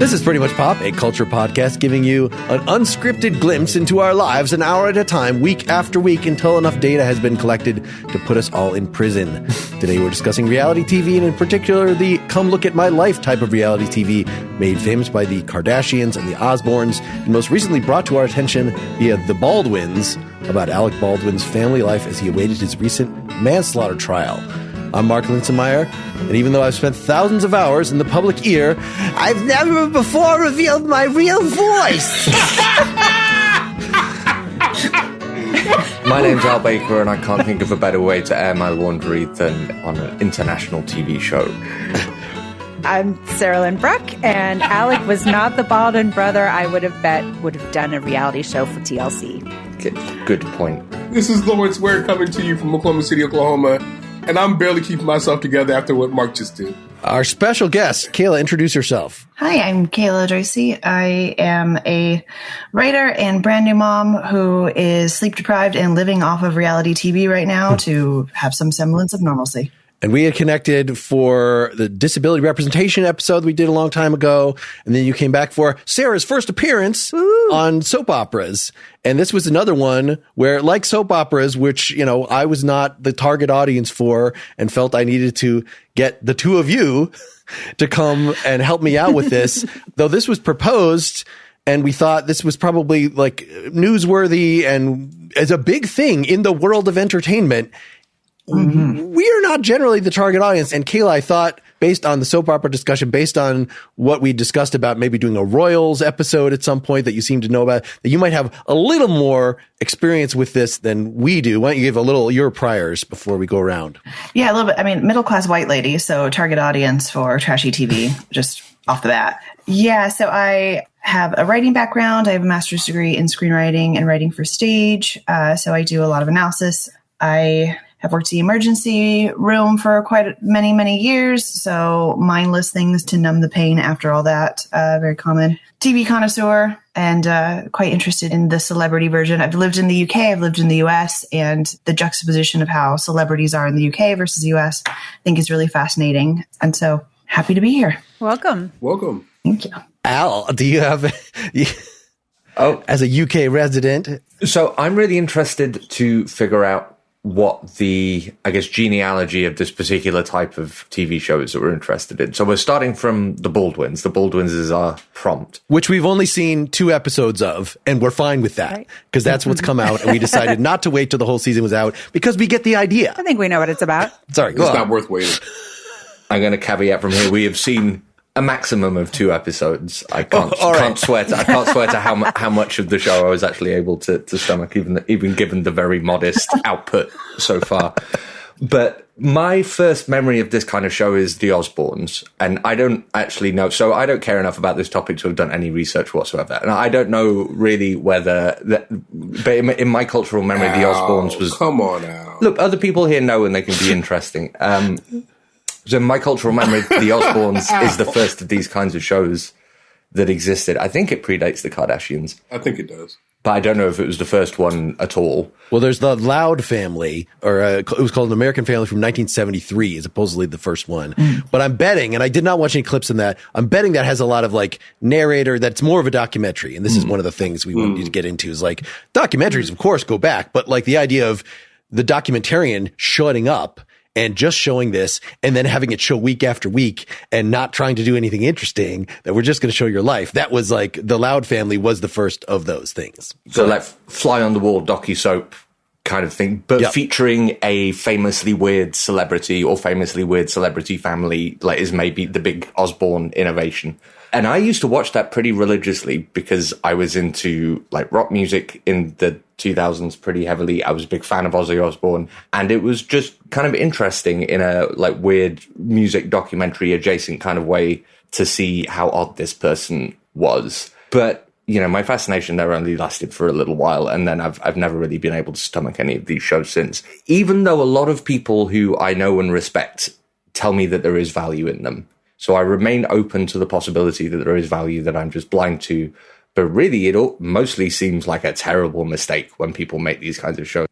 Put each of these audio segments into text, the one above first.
This is Pretty Much Pop, a culture podcast giving you an unscripted glimpse into our lives an hour at a time, week after week, until enough data has been collected to put us all in prison. Today we're discussing reality TV, and in particular the come look at my life type of reality TV made famous by the Kardashians and the Osbournes, and most recently brought to our attention via the Baldwins, about Alec Baldwin's family life as he awaited his recent manslaughter trial. I'm Mark Linsenmeyer, and even though I've spent thousands of hours in the public ear, I've never before revealed my real voice. My name's Al Baker, and I can't think of a better way to air my laundry than on an international TV show. I'm Sarah Lynn Bruck, and Alec was not the Baldwin brother I would have bet would have done a reality show for TLC. Good point. This is Lawrence Ware coming to you from Oklahoma City, Oklahoma, and I'm barely keeping myself together after what Mark just did. Our special guest, Kayla, introduce yourself. Hi, I'm Kayla Joycey. I am a writer and brand new mom who is sleep deprived and living off of reality TV right now to have some semblance of normalcy. And we had connected for the disability representation episode we did a long time ago. And then you came back for Sarah's first appearance on soap operas. And this was another one where, like soap operas, which, you know, I was not the target audience for and felt I needed to get the two of you to come and help me out with this. Though this was proposed and we thought this was probably like newsworthy and as a big thing in the world of entertainment. Mm-hmm. We are not generally the target audience. And Kayla, I thought, based on the soap opera discussion, based on what we discussed about maybe doing a Royals episode at some point that you seem to know about, that you might have a little more experience with this than we do. Why don't you give a little your priors before we go around? Yeah, a little bit. I mean, middle-class white lady, so target audience for trashy TV, just off the bat. Yeah, so I have a writing background. I have a master's degree in screenwriting and writing for stage. So I do a lot of analysis. I have worked the emergency room for quite many, many years. So mindless things to numb the pain after all that. Very common. TV connoisseur and quite interested in the celebrity version. I've lived in the UK, I've lived in the US, and the juxtaposition of how celebrities are in the UK versus the US, I think is really fascinating. And so happy to be here. Welcome. Welcome. Thank you. Al, do you have, as a UK resident? So I'm really interested to figure out what the, I guess, genealogy of this particular type of TV show is that we're interested in. So we're starting from the Baldwins. The Baldwins is our prompt. Which we've only seen 2 episodes of, and we're fine with that, because that's what's come out, and we decided not to wait till the whole season was out, because we get the idea. I think we know what it's about. Sorry, go on. It's not worth waiting. I'm going to caveat from here, we have seen a maximum of 2 episodes. I can't swear to how much of the show I was actually able to stomach, even given the very modest output so far. But my first memory of this kind of show is the Osbournes, and I don't actually know. So I don't care enough about this topic to have done any research whatsoever, and I don't know really whether that. But in my cultural memory, the Osbournes was. Come on, Al. Look, other people here know, and they can be interesting. So in my cultural memory, the Osbournes is the first of these kinds of shows that existed. I think it predates the Kardashians. I think it does. But I don't know if it was the first one at all. Well, there's the Loud Family, or it was called An American Family from 1973, is supposedly the first one. But I'm betting, and I did not watch any clips in that, I'm betting that has a lot of like narrator that's more of a documentary. And this is one of the things we want you to get into is like documentaries, of course, go back. But like the idea of the documentarian shutting up and just showing this and then having it show week after week and not trying to do anything interesting, that we're just going to show your life. That was like the Loud Family was the first of those things. So like fly on the wall docu-soap kind of thing, but featuring a famously weird celebrity or famously weird celebrity family, like is maybe the big Osbourne innovation. And I used to watch that pretty religiously because I was into like rock music in the 2000s pretty heavily. I was a big fan of Ozzy Osbourne, and it was just kind of interesting in a like weird music documentary adjacent kind of way to see how odd this person was. But, you know, my fascination there only lasted for a little while, and then I've never really been able to stomach any of these shows since. Even though a lot of people who I know and respect tell me that there is value in them. So I remain open to the possibility that there is value that I'm just blind to. But really, it mostly seems like a terrible mistake when people make these kinds of shows.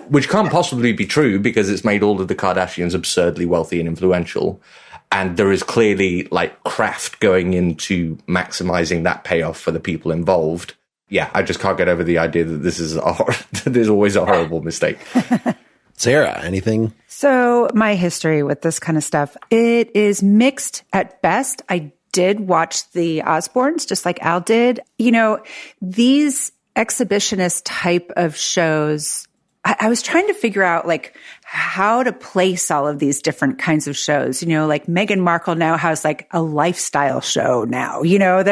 Which can't possibly be true because it's made all of the Kardashians absurdly wealthy and influential. And there is clearly like craft going into maximizing that payoff for the people involved. Yeah, I just can't get over the idea that this is there's always a horrible mistake. Sarah, anything? So my history with this kind of stuff, it is mixed at best. I did watch the Osbournes, just like Al did. You know, these exhibitionist type of shows, I was trying to figure out like how to place all of these different kinds of shows. You know, like Meghan Markle now has like a lifestyle show now, you know,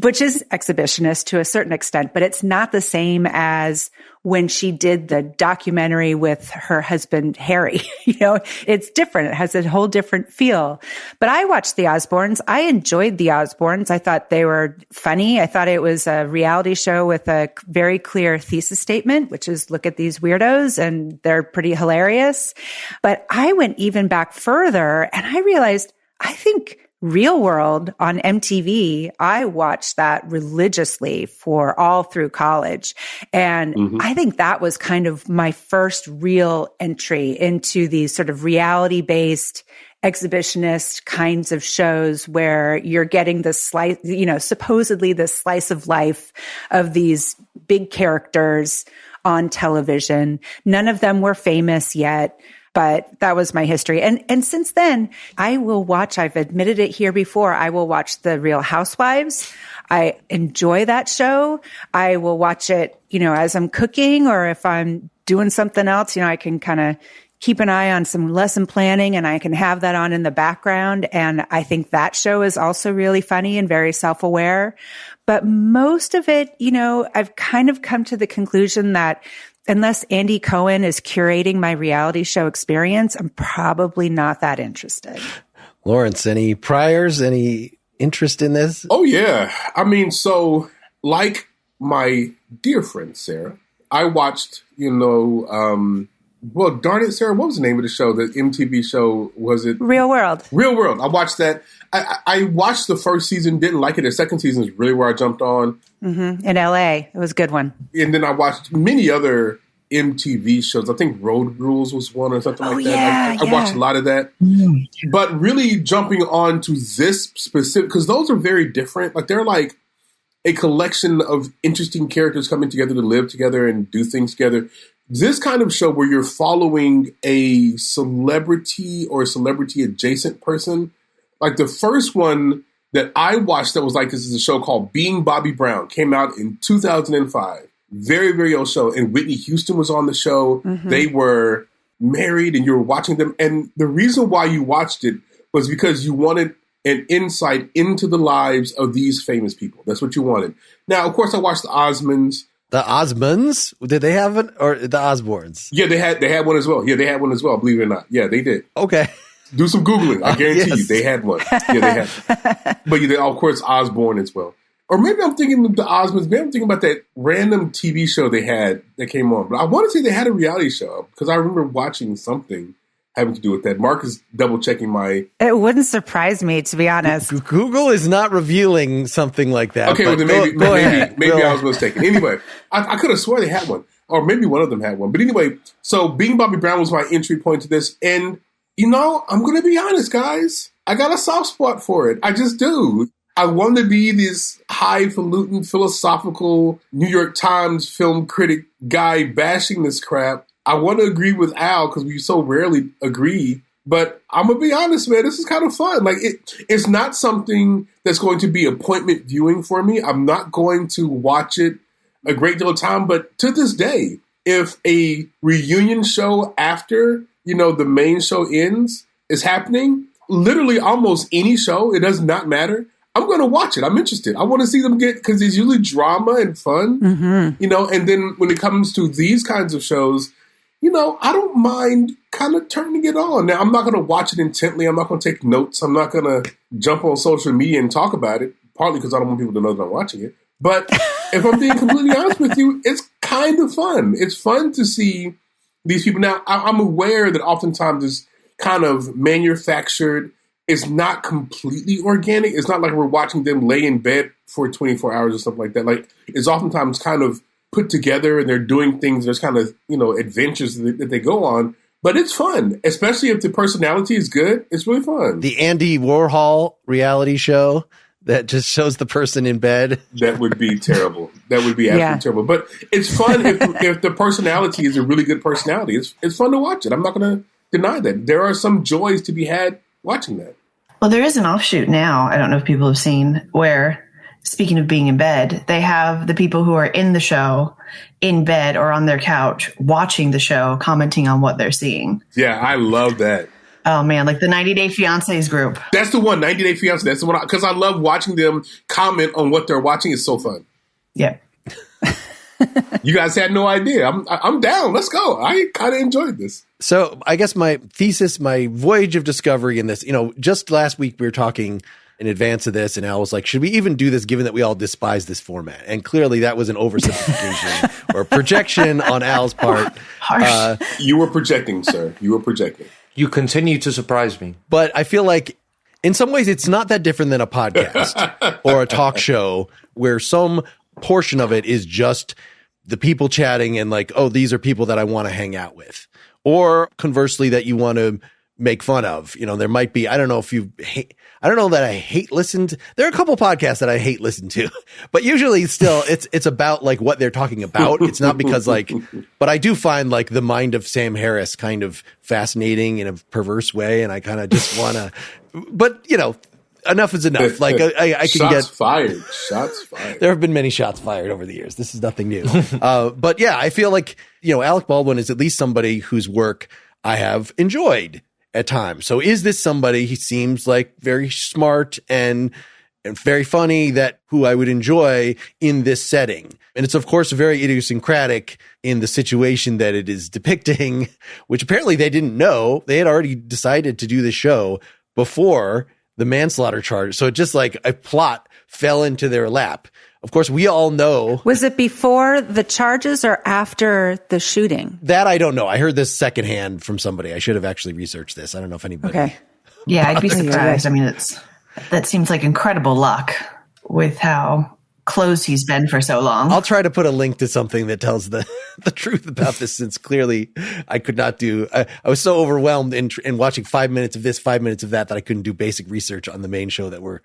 which is exhibitionist to a certain extent, but it's not the same as when she did the documentary with her husband, Harry. You know, it's different. It has a whole different feel. But I watched the Osbournes. I enjoyed the Osbournes. I thought they were funny. I thought it was a reality show with a very clear thesis statement, which is look at these weirdos and they're pretty hilarious. But I went even back further and I realized, I think Real World on MTV, I watched that religiously for all through college. And I think that was kind of my first real entry into these sort of reality-based exhibitionist kinds of shows where you're getting this slice, you know, supposedly this slice of life of these big characters on television. None of them were famous yet. But that was my history. And since then, I will watch, I've admitted it here before, I will watch The Real Housewives. I enjoy that show. I will watch it, you know, as I'm cooking or if I'm doing something else, you know, I can kind of keep an eye on some lesson planning and I can have that on in the background. And I think that show is also really funny and very self-aware. But most of it, you know, I've kind of come to the conclusion that unless Andy Cohen is curating my reality show experience, I'm probably not that interested. Lawrence, any priors, any interest in this? Oh, yeah. I mean, so like my dear friend, Sarah, I watched, you know, well, darn it, Sarah, what was the name of the show? The MTV show, was it? Real World. Real World. I watched that. I watched the first season, didn't like it. The second season is really where I jumped on. Mm-hmm. In LA. It was a good one. And then I watched many other MTV shows. I think Road Rules was one or something like that. I watched a lot of that. But really jumping on to this specific, because those are very different. Like they're like a collection of interesting characters coming together to live together and do things together. This kind of show where you're following a celebrity or a celebrity adjacent person, like the first one that I watched that was like, this is a show called Being Bobby Brown, came out in 2005. Very, very old show. And Whitney Houston was on the show. They were married and you were watching them. And the reason why you watched it was because you wanted an insight into the lives of these famous people. That's what you wanted. Now, of course, I watched the Osmonds. The Osmonds? Did they have it? Or the Osbournes? Yeah, they had one as well. Yeah, they had one as well, believe it or not. Yeah, they did. Okay. Do some Googling. I guarantee you they had one. Yeah, they had. But yeah, of course, Osbourne as well. Or maybe I'm thinking of the Osmonds. Maybe I'm thinking about that random TV show they had that came on. But I want to say they had a reality show because I remember watching something having to do with that. Mark is double checking my... It wouldn't surprise me, to be honest. Google is not revealing something like that. Okay, well, then maybe I was mistaken. Anyway, I could have swore they had one. Or maybe one of them had one. But anyway, so Being Bobby Brown was my entry point to this. And, you know, I'm going to be honest, guys. I got a soft spot for it. I just do. I want to be this highfalutin, philosophical New York Times film critic guy bashing this crap. I want to agree with Al because we so rarely agree. But I'm going to be honest, man, this is kind of fun. Like, it's not something that's going to be appointment viewing for me. I'm not going to watch it a great deal of time. But to this day, if a reunion show after, you know, the main show ends is happening, literally almost any show, it does not matter. I'm going to watch it. I'm interested. I want to see them get, because there's usually drama and fun, you know, and then when it comes to these kinds of shows, you know, I don't mind kind of turning it on. Now, I'm not going to watch it intently. I'm not going to take notes. I'm not going to jump on social media and talk about it, partly because I don't want people to know that I'm watching it. But if I'm being completely honest with you, it's kind of fun. It's fun to see these people. Now, I'm aware that oftentimes it's kind of manufactured. It's not completely organic. It's not like we're watching them lay in bed for 24 hours or something like that. Like, it's oftentimes kind of put together and they're doing things. There's kind of, you know, adventures that they go on. But it's fun, especially if the personality is good. It's really fun. The Andy Warhol reality show that just shows the person in bed. That would be terrible. That would be absolutely terrible. But it's fun if the personality is a really good personality. It's fun to watch it. I'm not going to deny that. There are some joys to be had watching that. Well, there is an offshoot now. I don't know if people have seen where, speaking of being in bed, they have the people who are in the show in bed or on their couch watching the show, commenting on what they're seeing. Yeah, I love that. Oh, man, like the 90 Day Fiancés group. That's the one, 90 Day Fiancé. That's the one, because I love watching them comment on what they're watching. It's so fun. Yeah. You guys had no idea. I'm down. Let's go. I kind of enjoyed this. So I guess my thesis, my voyage of discovery in this, just last week we were talking in advance of this, and Al was like, should we even do this given that we all despise this format? And clearly that was an oversimplification or projection on Al's part. Harsh. You were projecting, sir. You were projecting. You continue to surprise me. But I feel like in some ways it's not that different than a podcast or a talk show where some portion of it is just the people chatting and like, oh, these are people that I want to hang out with. Or conversely, that you want to make fun of. There might be, I don't know that I hate listen to. There are a couple podcasts that I hate listen to, but usually still it's about like what they're talking about. It's not because but I do find like the mind of Sam Harris kind of fascinating in a perverse way. And I kind of just want to, but enough is enough. Like I can Shots fired. Shots fired. There have been many shots fired over the years. This is nothing new. But yeah, I feel like, Alec Baldwin is at least somebody whose work I have enjoyed at times. So is this somebody, he seems like very smart and very funny, who I would enjoy in this setting. And it's of course very idiosyncratic in the situation that it is depicting, which apparently they didn't know. They had already decided to do the show before the manslaughter charge. So it just like a plot fell into their lap. Of course, we all know. Was it before the charges or after the shooting? That I don't know. I heard this secondhand from somebody. I should have actually researched this. I don't know if anybody. Okay. Yeah, I'd be surprised. I mean, that seems like incredible luck with how close he's been for so long. I'll try to put a link to something that tells the truth about this, since clearly I could not do. I was so overwhelmed in watching 5 minutes of this, 5 minutes of that I couldn't do basic research on the main show that we're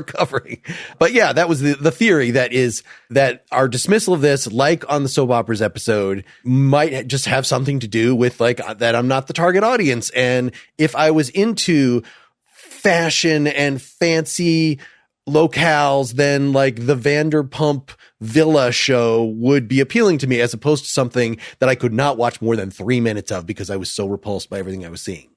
covering. But yeah, that was the theory, that our dismissal of this, like on the soap operas episode, might just have something to do with like that I'm not the target audience. And if I was into fashion and fancy locales, then like the Vanderpump Villa show would be appealing to me, as opposed to something that I could not watch more than 3 minutes of because I was so repulsed by everything I was seeing.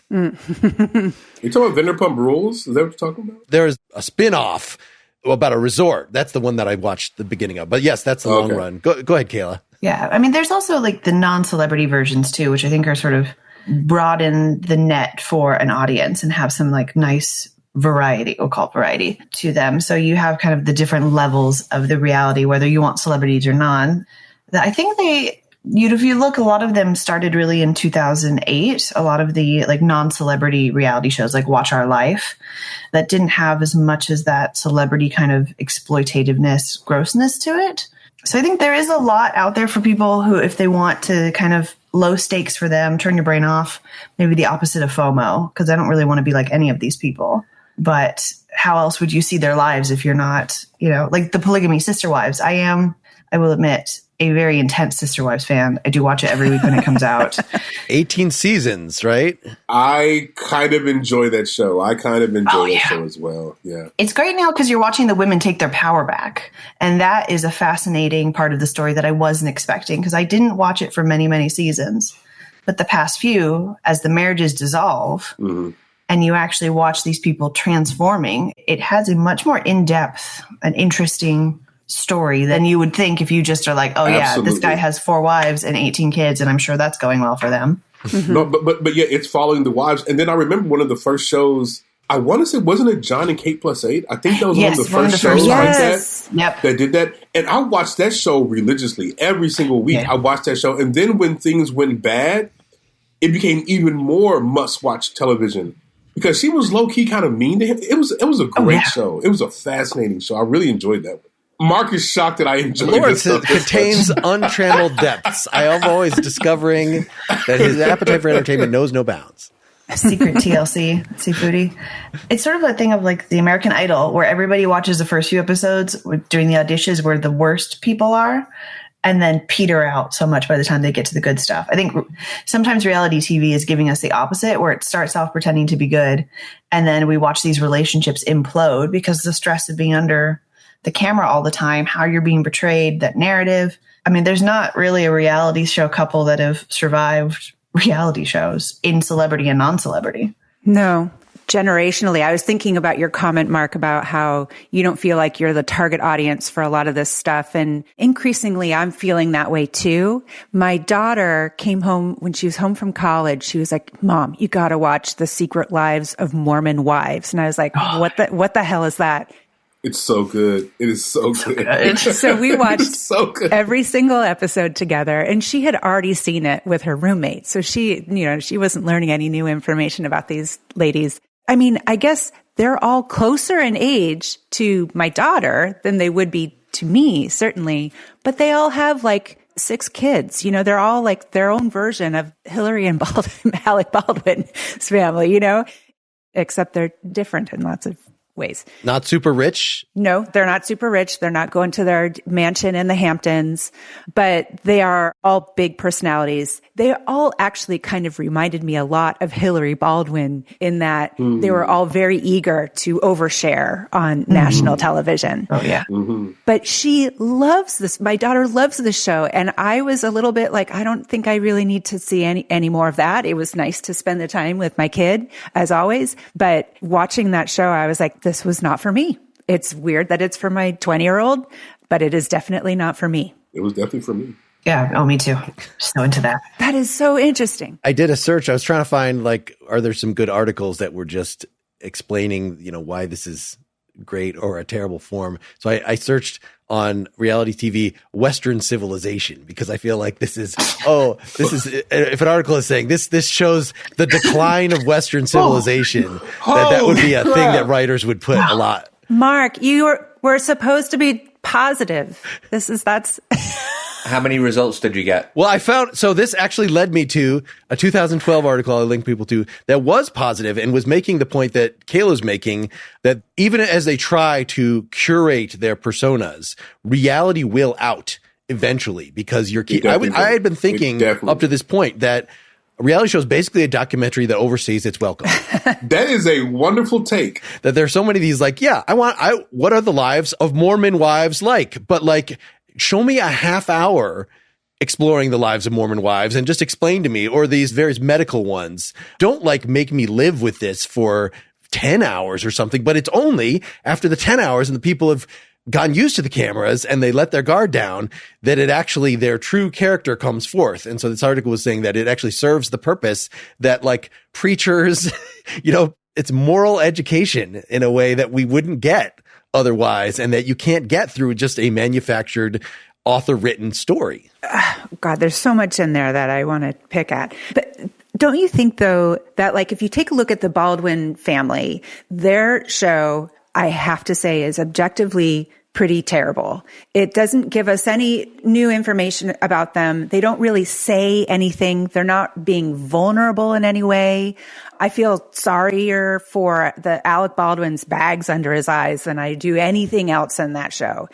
You talking about Vanderpump Rules? Is that what you're talking about? There's a spin-off about a resort. That's the one that I watched the beginning of. But yes, that's the long run. Go ahead, Kayla. Yeah. I mean, there's also like the non-celebrity versions too, which I think are sort of broaden the net for an audience and have some like nice variety, we'll call it variety, to them. So you have kind of the different levels of the reality, whether you want celebrities or not. I think if you look, a lot of them started really in 2008. A lot of the like non-celebrity reality shows like Watch Our Life that didn't have as much as that celebrity kind of exploitativeness, grossness to it. So I think there is a lot out there for people who, if they want to kind of low stakes for them, turn your brain off, maybe the opposite of FOMO, because I don't really want to be like any of these people. But how else would you see their lives if you're not, like the Polygamy Sister Wives? I will admit, a very intense Sister Wives fan. I do watch it every week when it comes out. 18 seasons, right? I kind of enjoy that show. That show as well. Yeah. It's great now because you're watching the women take their power back. And that is a fascinating part of the story that I wasn't expecting, because I didn't watch it for many, many seasons. But the past few, as the marriages dissolve, and you actually watch these people transforming, it has a much more in-depth and interesting story than you would think if you just are like, oh yeah, this guy has 4 wives and 18 kids, and I'm sure that's going well for them. No, but yeah, it's following the wives. And then I remember one of the first shows, I want to say, wasn't it John and Kate Plus 8? I think that was one of the first shows like that did that. And I watched that show religiously every single week. I watched that show. And then when things went bad, it became even more must-watch television, because she was low-key kind of mean to him. It was a great show. It was a fascinating show. I really enjoyed that one. Mark is shocked that I enjoy Lawrence this stuff. contains untrammeled depths. I am always discovering that his appetite for entertainment knows no bounds. Secret TLC, seafoodie. It's sort of a thing of like the American Idol, where everybody watches the first few episodes during the auditions where the worst people are, and then peter out so much by the time they get to the good stuff. I think sometimes reality TV is giving us the opposite, where it starts off pretending to be good, and then we watch these relationships implode because of the stress of being under the camera all the time, how you're being portrayed, that narrative. I mean, there's not really a reality show couple that have survived reality shows in celebrity and non-celebrity. No. Generationally, I was thinking about your comment, Mark, about how you don't feel like you're the target audience for a lot of this stuff. And increasingly, I'm feeling that way too. My daughter came home when she was home from college. She was like, Mom, you got to watch The Secret Lives of Mormon Wives. And I was like, what the hell is that? It's so good. It is so good. So we watched so good. every single episode together, and she had already seen it with her roommate. So she wasn't learning any new information about these ladies. I mean, I guess they're all closer in age to my daughter than they would be to me, certainly, but they all have like 6 kids. They're all like their own version of Hillary and Alec Baldwin's family, except they're different in lots of ways. Not super rich? No, they're not super rich. They're not going to their mansion in the Hamptons, but they are all big personalities. They all actually kind of reminded me a lot of Hillary Baldwin in that they were all very eager to overshare on national television. Oh, yeah. Mm-hmm. But she loves this. My daughter loves this show. And I was a little bit like, I don't think I really need to see any more of that. It was nice to spend the time with my kid, as always. But watching that show, I was like, this was not for me. It's weird that it's for my 20-year-old, but it is definitely not for me. It was definitely for me. Yeah. Oh, me too. So into that. That is so interesting. I did a search. I was trying to find, like, are there some good articles that were just explaining, why this is great or a terrible form. So I searched on reality TV, Western civilization, because I feel like this is if an article is saying this shows the decline of Western civilization, that would be a thing that writers would put a lot. Mark, we're supposed to be positive. That's How many results did you get? Well, so this actually led me to a 2012 article I linked people to that was positive and was making the point that Kayla's making, that even as they try to curate their personas, reality will out eventually, because I had been thinking up to this point that a reality show is basically a documentary that overstays its welcome. That is a wonderful take. That there's so many of these, like, what are the lives of Mormon wives like? But like, show me a half hour exploring the lives of Mormon wives and just explain to me, or these various medical ones. Don't like make me live with this for 10 hours or something, but it's only after the 10 hours and the people have gotten used to the cameras and they let their guard down that their true character comes forth. And so this article was saying that it actually serves the purpose that, like, preachers, it's moral education in a way that we wouldn't get otherwise, and that you can't get through just a manufactured author-written story. God, there's so much in there that I want to pick at. But don't you think, though, that, like, if you take a look at the Baldwin family, their show, I have to say, is objectively pretty terrible. It doesn't give us any new information about them. They don't really say anything. They're not being vulnerable in any way. I feel sorrier for the Alec Baldwin's bags under his eyes than I do anything else in that show.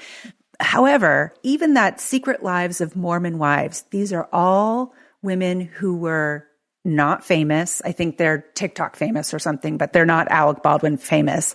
However, even that Secret Lives of Mormon Wives, these are all women who were not famous. I think they're TikTok famous or something, but they're not Alec Baldwin famous.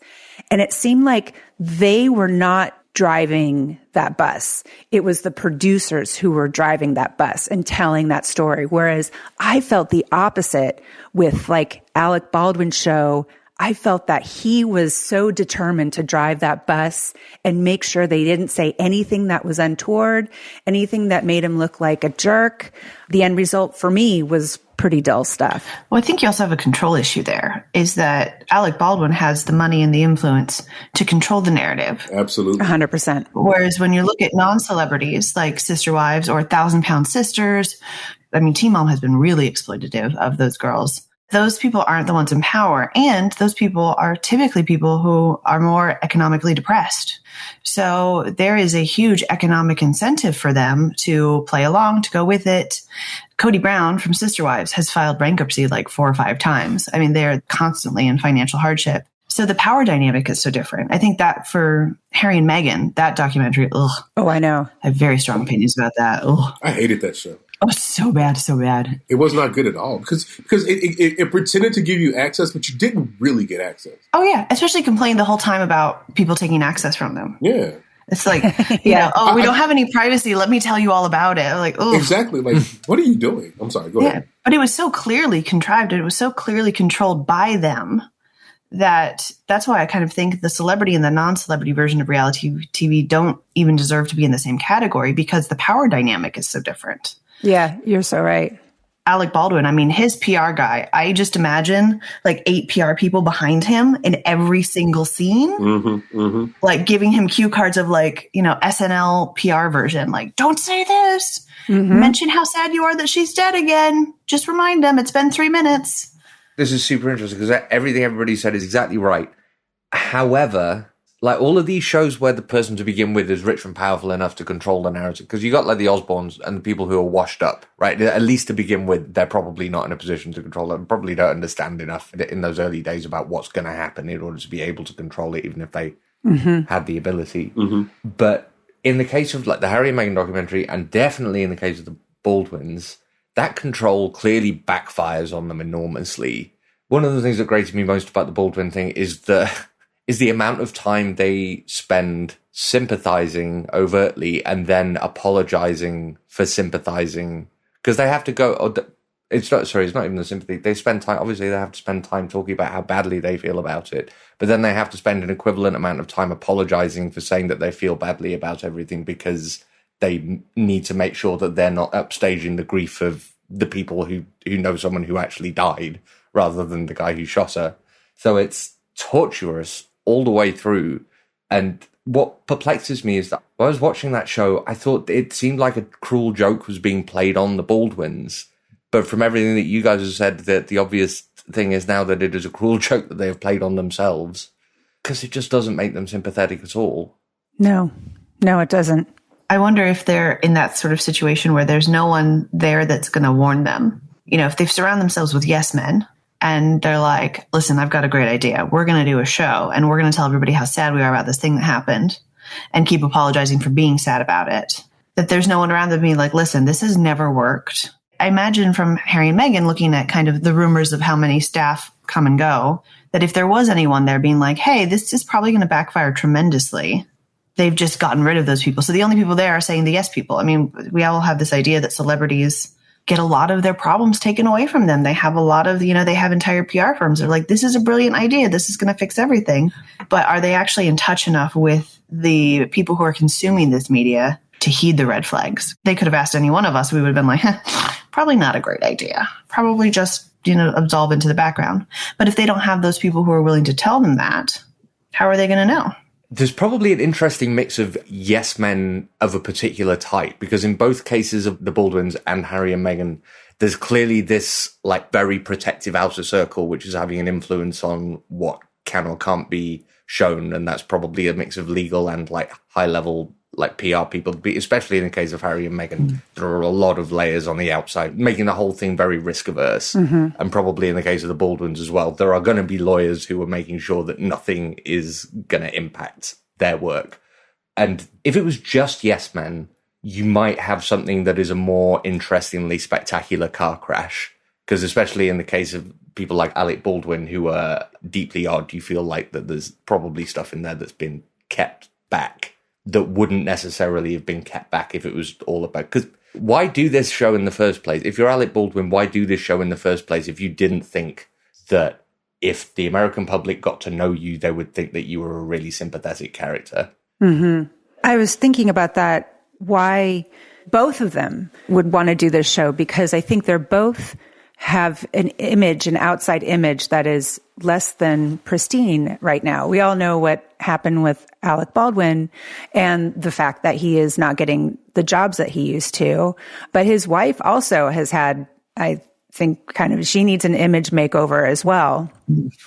And it seemed like they were not driving that bus. It was the producers who were driving that bus and telling that story. Whereas I felt the opposite with, like, Alec Baldwin's show. I felt that he was so determined to drive that bus and make sure they didn't say anything that was untoward, anything that made him look like a jerk. The end result for me was pretty dull stuff. Well, I think you also have a control issue there, is that Alec Baldwin has the money and the influence to control the narrative. Absolutely. 100%. Whereas when you look at non-celebrities like Sister Wives or 1,000 Pound Sisters, I mean, Teen Mom has been really exploitative of those girls. those people aren't the ones in power. And those people are typically people who are more economically depressed. So there is a huge economic incentive for them to play along, to go with it. Cody Brown from Sister Wives has filed bankruptcy like 4 or 5 times. I mean, they're constantly in financial hardship. So the power dynamic is so different. I think that for Harry and Meghan, that documentary, ugh. Oh, I know. I have very strong opinions about that. Ugh. I hated that show. Oh, so bad, so bad. It was not good at all because it pretended to give you access, but you didn't really get access. Oh, yeah. Especially complaining the whole time about people taking access from them. Yeah. It's like, you know, oh, we don't have any privacy. Let me tell you all about it. Like, ugh. Exactly. Like, what are you doing? I'm sorry. Go ahead. But it was so clearly contrived. It was so clearly controlled by them that's why I kind of think the celebrity and the non-celebrity version of reality TV don't even deserve to be in the same category because the power dynamic is so different. Yeah, you're so right. Alec Baldwin, I mean, his PR guy, I just imagine like 8 PR people behind him in every single scene, like giving him cue cards of like, you know, SNL PR version, like, don't say this, mention how sad you are that she's dead again. Just remind them it's been 3 minutes. This is super interesting because everything everybody said is exactly right. However, like all of these shows where the person to begin with is rich and powerful enough to control the narrative, because you got like the Osbournes and the people who are washed up, right? At least to begin with, they're probably not in a position to control it, probably don't understand enough in those early days about what's going to happen in order to be able to control it, even if they had the ability. But in the case of like the Harry and Meghan documentary, and definitely in the case of the Baldwins, that control clearly backfires on them enormously. One of the things that grated me most about the Baldwin thing is the amount of time they spend sympathizing overtly and then apologizing for sympathizing, because they have to go. It's not even the sympathy. They spend time. Obviously, they have to spend time talking about how badly they feel about it, but then they have to spend an equivalent amount of time apologizing for saying that they feel badly about everything because they need to make sure that they're not upstaging the grief of the people who know someone who actually died rather than the guy who shot her. So it's torturous all the way through. And what perplexes me is that when I was watching that show, I thought it seemed like a cruel joke was being played on the Baldwins. But from everything that you guys have said, that the obvious thing is now that it is a cruel joke that they have played on themselves, because it just doesn't make them sympathetic at all. No, it doesn't. I wonder if they're in that sort of situation where there's no one there that's going to warn them. You know, if they've surrounded themselves with yes men and they're like, listen, I've got a great idea. We're going to do a show and we're going to tell everybody how sad we are about this thing that happened and keep apologizing for being sad about it. That there's no one around them being like, listen, this has never worked. I imagine from Harry and Meghan looking at kind of the rumors of how many staff come and go, that if there was anyone there being like, hey, this is probably going to backfire tremendously, they've just gotten rid of those people. So the only people there are saying the yes people. I mean, we all have this idea that celebrities get a lot of their problems taken away from them. They have a lot of, you know, they have entire PR firms. They're like, this is a brilliant idea. This is going to fix everything. But are they actually in touch enough with the people who are consuming this media to heed the red flags? They could have asked any one of us. We would have been like, probably not a great idea. Probably just, you know, absolve into the background. But if they don't have those people who are willing to tell them that, how are they going to know? There's probably an interesting mix of yes men of a particular type, because in both cases of the Baldwins and Harry and Meghan, there's clearly this like very protective outer circle, which is having an influence on what can or can't be shown. And that's probably a mix of legal and like high level like PR people, especially in the case of Harry and Meghan. There are a lot of layers on the outside, making the whole thing very risk averse. And probably in the case of the Baldwins as well, there are going to be lawyers who are making sure that nothing is going to impact their work. And if it was just yes men, you might have something that is a more interestingly spectacular car crash. Because especially in the case of people like Alec Baldwin, who are deeply odd, you feel like that there's probably stuff in there that's been kept back that wouldn't necessarily have been kept back if it was all about. Because why do this show in the first place? If you're Alec Baldwin, why do this show in the first place if you didn't think that if the American public got to know you, they would think that you were a really sympathetic character? I was thinking about that, why both of them would want to do this show, because I think they're both have an image, an outside image that is less than pristine right now. We all know what happened with Alec Baldwin and the fact that he is not getting the jobs that he used to. But his wife also has had, I think kind of she needs an image makeover as well.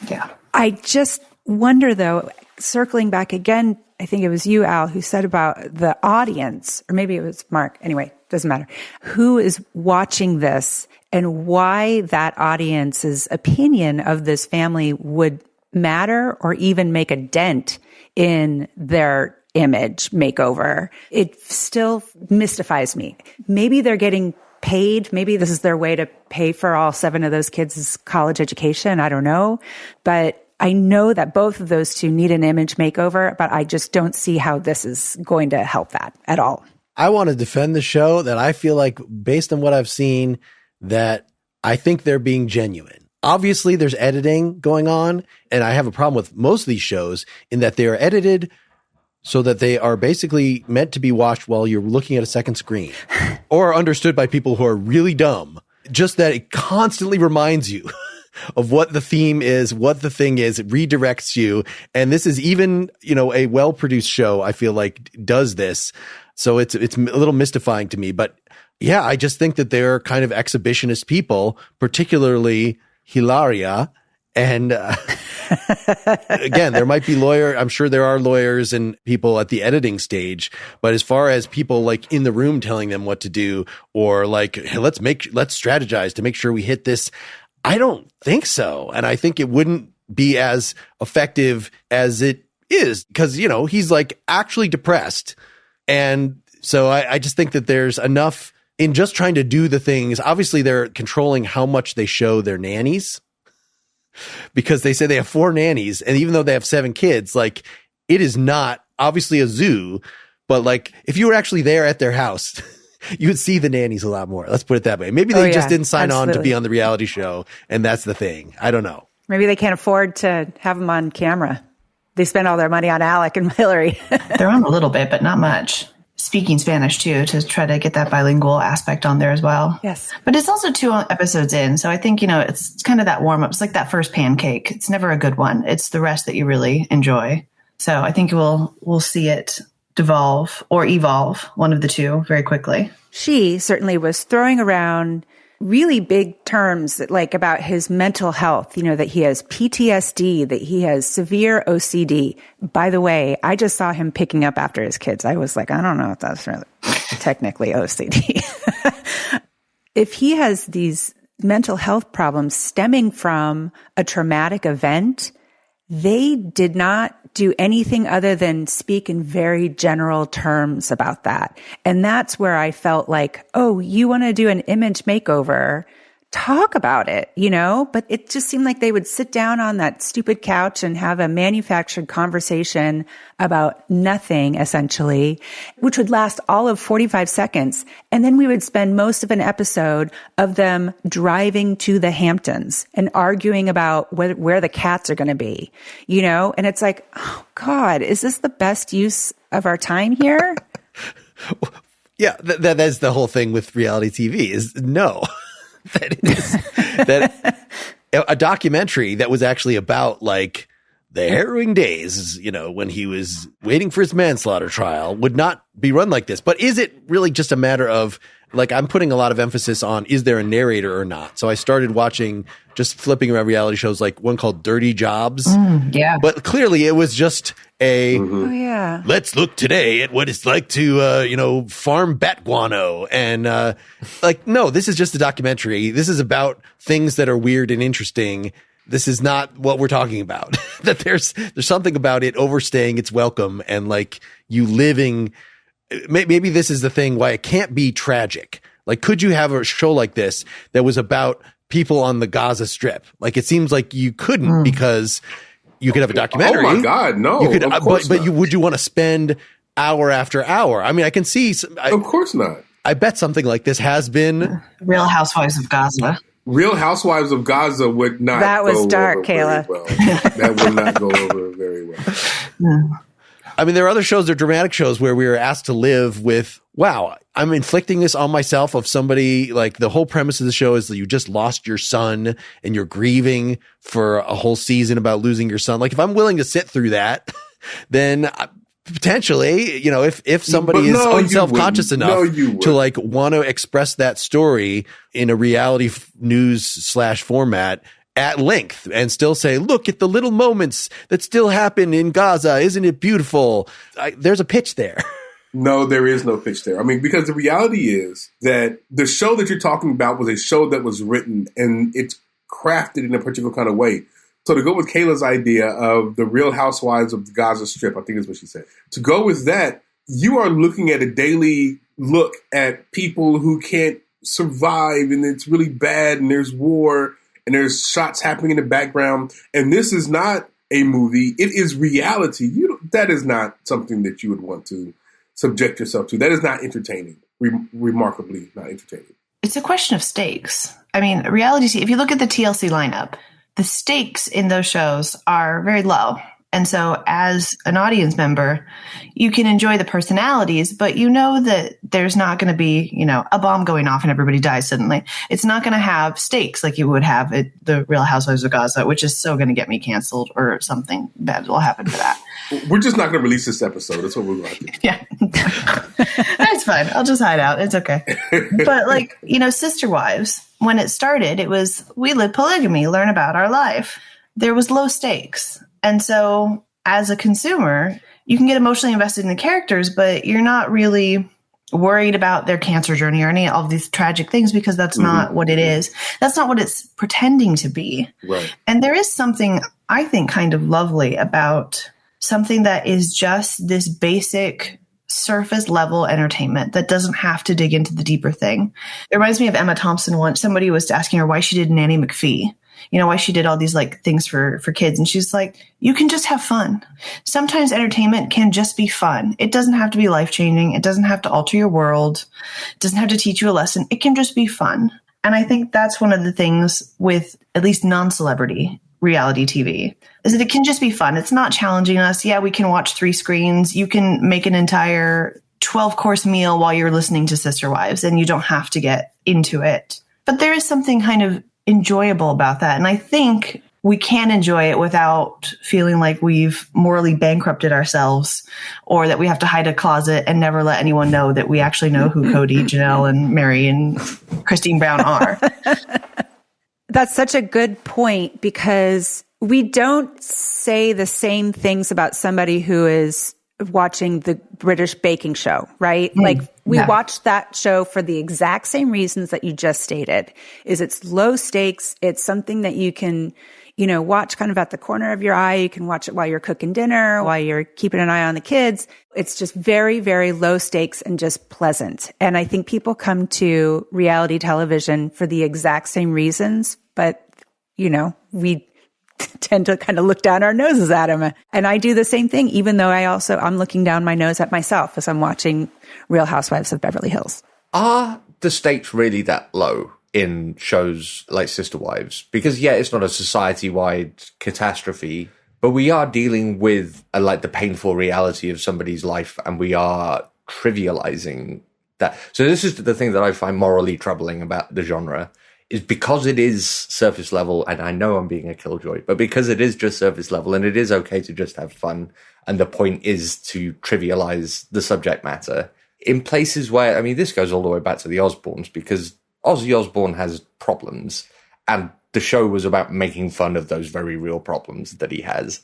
Yeah. I just wonder, though, circling back again, I think it was you, Al, who said about the audience, or maybe it was Mark. Anyway, doesn't matter. Who is watching this and why that audience's opinion of this family would matter or even make a dent in their image makeover. It still mystifies me. Maybe they're getting paid. Maybe this is their way to pay for all 7 of those kids' college education. I don't know. But I know that both of those two need an image makeover, but I just don't see how this is going to help that at all. I want to defend the show that I feel like, based on what I've seen, that I think they're being genuine. Obviously, there's editing going on, and I have a problem with most of these shows in that they are edited so that they are basically meant to be watched while you're looking at a second screen or understood by people who are really dumb. Just that it constantly reminds you of what the theme is, what the thing is. It redirects you. And this is even, a well-produced show, I feel like, does this. So it's a little mystifying to me. But yeah, I just think that they're kind of exhibitionist people, particularly Hilaria. And again, there might be I'm sure there are lawyers and people at the editing stage, but as far as people like in the room telling them what to do, or like, hey, let's strategize to make sure we hit this, I don't think so. And I think it wouldn't be as effective as it is because, he's like actually depressed. And so I just think that there's enough in just trying to do the things. Obviously, they're controlling how much they show their nannies because they say they have 4 nannies. And even though they have 7 kids, like it is not obviously a zoo, but like if you were actually there at their house, you would see the nannies a lot more. Let's put it that way. Maybe they just didn't sign on to be on the reality show. And that's the thing. I don't know. Maybe they can't afford to have them on camera. They spend all their money on Alec and Hillary. They're on a little bit, but not much. Speaking Spanish, too, to try to get that bilingual aspect on there as well. Yes. But it's also 2 episodes in. So I think, it's kind of that warm up. It's like that first pancake. It's never a good one. It's the rest that you really enjoy. So I think we'll see it devolve or evolve, one of the two, very quickly. She certainly was throwing around really big terms like about his mental health, that he has PTSD, that he has severe OCD. By the way, I just saw him picking up after his kids. I was like, I don't know if that's really technically OCD. If he has these mental health problems stemming from a traumatic event, they did not do anything other than speak in very general terms about that. And that's where I felt like, oh, you want to do an image makeover? Talk about it, but it just seemed like they would sit down on that stupid couch and have a manufactured conversation about nothing, essentially, which would last all of 45 seconds. And then we would spend most of an episode of them driving to the Hamptons and arguing about where the cats are going to be, and it's like, oh God, is this the best use of our time here? Yeah, that's the whole thing with reality TV is no. that a documentary that was actually about like the harrowing days, when he was waiting for his manslaughter trial would not be run like this. But is it really just a matter of like, I'm putting a lot of emphasis on, is there a narrator or not? So I started watching, just flipping around reality shows like one called Dirty Jobs. Yeah. But clearly it was just Oh, yeah. Let's look today at what it's like to, farm bat guano. And no, this is just a documentary. This is about things that are weird and interesting. This is not what we're talking about. That there's something about it overstaying its welcome and like you living. Maybe this is the thing why it can't be tragic. Like, could you have a show like this that was about people on the Gaza Strip? Like, it seems like you couldn't because you could have a documentary. Oh my God, no! You could, of course but would you want to spend hour after hour? I mean, I can see. Of course not. I bet something like this has been Real Housewives of Gaza. Real Housewives of Gaza would not. That was go dark, over Kayla. very well. That would not go over very well. I mean, there are other shows, there are dramatic shows where we are asked to live with, wow, I'm inflicting this on myself of somebody, like the whole premise of the show is that you just lost your son and you're grieving for a whole season about losing your son. Like if I'm willing to sit through that, then Potentially, if somebody is self-conscious enough to if somebody is unself-conscious enough to like want to express that story in a reality news / format at length and still say, look at the little moments that still happen in Gaza. Isn't it beautiful? There's a pitch there. No, there is no pitch there. I mean, because the reality is that the show that you're talking about was a show that was written and it's crafted in a particular kind of way. So to go with Kayla's idea of the Real Housewives of the Gaza Strip, I think is what she said. To go with that, you are looking at a daily look at people who can't survive and it's really bad and there's war and there's shots happening in the background. And this is not a movie. It is reality. That is not something that you would want to subject yourself to. That is not entertaining. Remarkably not entertaining. It's a question of stakes. I mean, reality, if you look at the TLC lineup, the stakes in those shows are very low. And so as an audience member, you can enjoy the personalities, but you know that there's not going to be, a bomb going off and everybody dies suddenly. It's not going to have stakes like you would have at the Real Housewives of Gaza, which is so going to get me canceled or something bad will happen for that. We're just not going to release this episode. That's what we're going to do. Yeah. That's fine. I'll just hide out. It's okay. But Sister Wives, when it started, it was, we live polygamy, learn about our life. There was low stakes. And so as a consumer, you can get emotionally invested in the characters, but you're not really worried about their cancer journey or any of these tragic things because that's not what it is. That's not what it's pretending to be. Right. And there is something, I think, kind of lovely about something that is just this basic surface level entertainment that doesn't have to dig into the deeper thing. It reminds me of Emma Thompson once. Somebody was asking her why she did Nanny McPhee. Why she did all these things for kids. And she's like, you can just have fun. Sometimes entertainment can just be fun. It doesn't have to be life-changing. It doesn't have to alter your world. It doesn't have to teach you a lesson. It can just be fun. And I think that's one of the things with at least non-celebrity reality TV is that it can just be fun. It's not challenging us. Yeah, we can watch 3 screens. You can make an entire 12-course meal while you're listening to Sister Wives, and you don't have to get into it. But there is something kind of enjoyable about that. And I think we can enjoy it without feeling like we've morally bankrupted ourselves or that we have to hide a closet and never let anyone know that we actually know who Cody, Janelle, and Mary and Christine Brown are. That's such a good point because we don't say the same things about somebody who is watching the British baking show, right? We watch that show for the exact same reasons that you just stated. It's low stakes. It's something that you can, watch kind of at the corner of your eye. You can watch it while you're cooking dinner, while you're keeping an eye on the kids. It's just very, very low stakes and just pleasant. And I think people come to reality television for the exact same reasons, but, we tend to kind of look down our noses at them. And I do the same thing, even though I'm looking down my nose at myself as I'm watching Real Housewives of Beverly Hills. Are the stakes really that low in shows like Sister Wives? Because, it's not a society-wide catastrophe, but we are dealing with the painful reality of somebody's life, and we are trivializing that. So this is the thing that I find morally troubling about the genre, is because it is surface level, and I know I'm being a killjoy, but because it is just surface level and it is okay to just have fun, and the point is to trivialize the subject matter, in places where, this goes all the way back to the Osbournes, because Ozzy Osbourne has problems, and the show was about making fun of those very real problems that he has,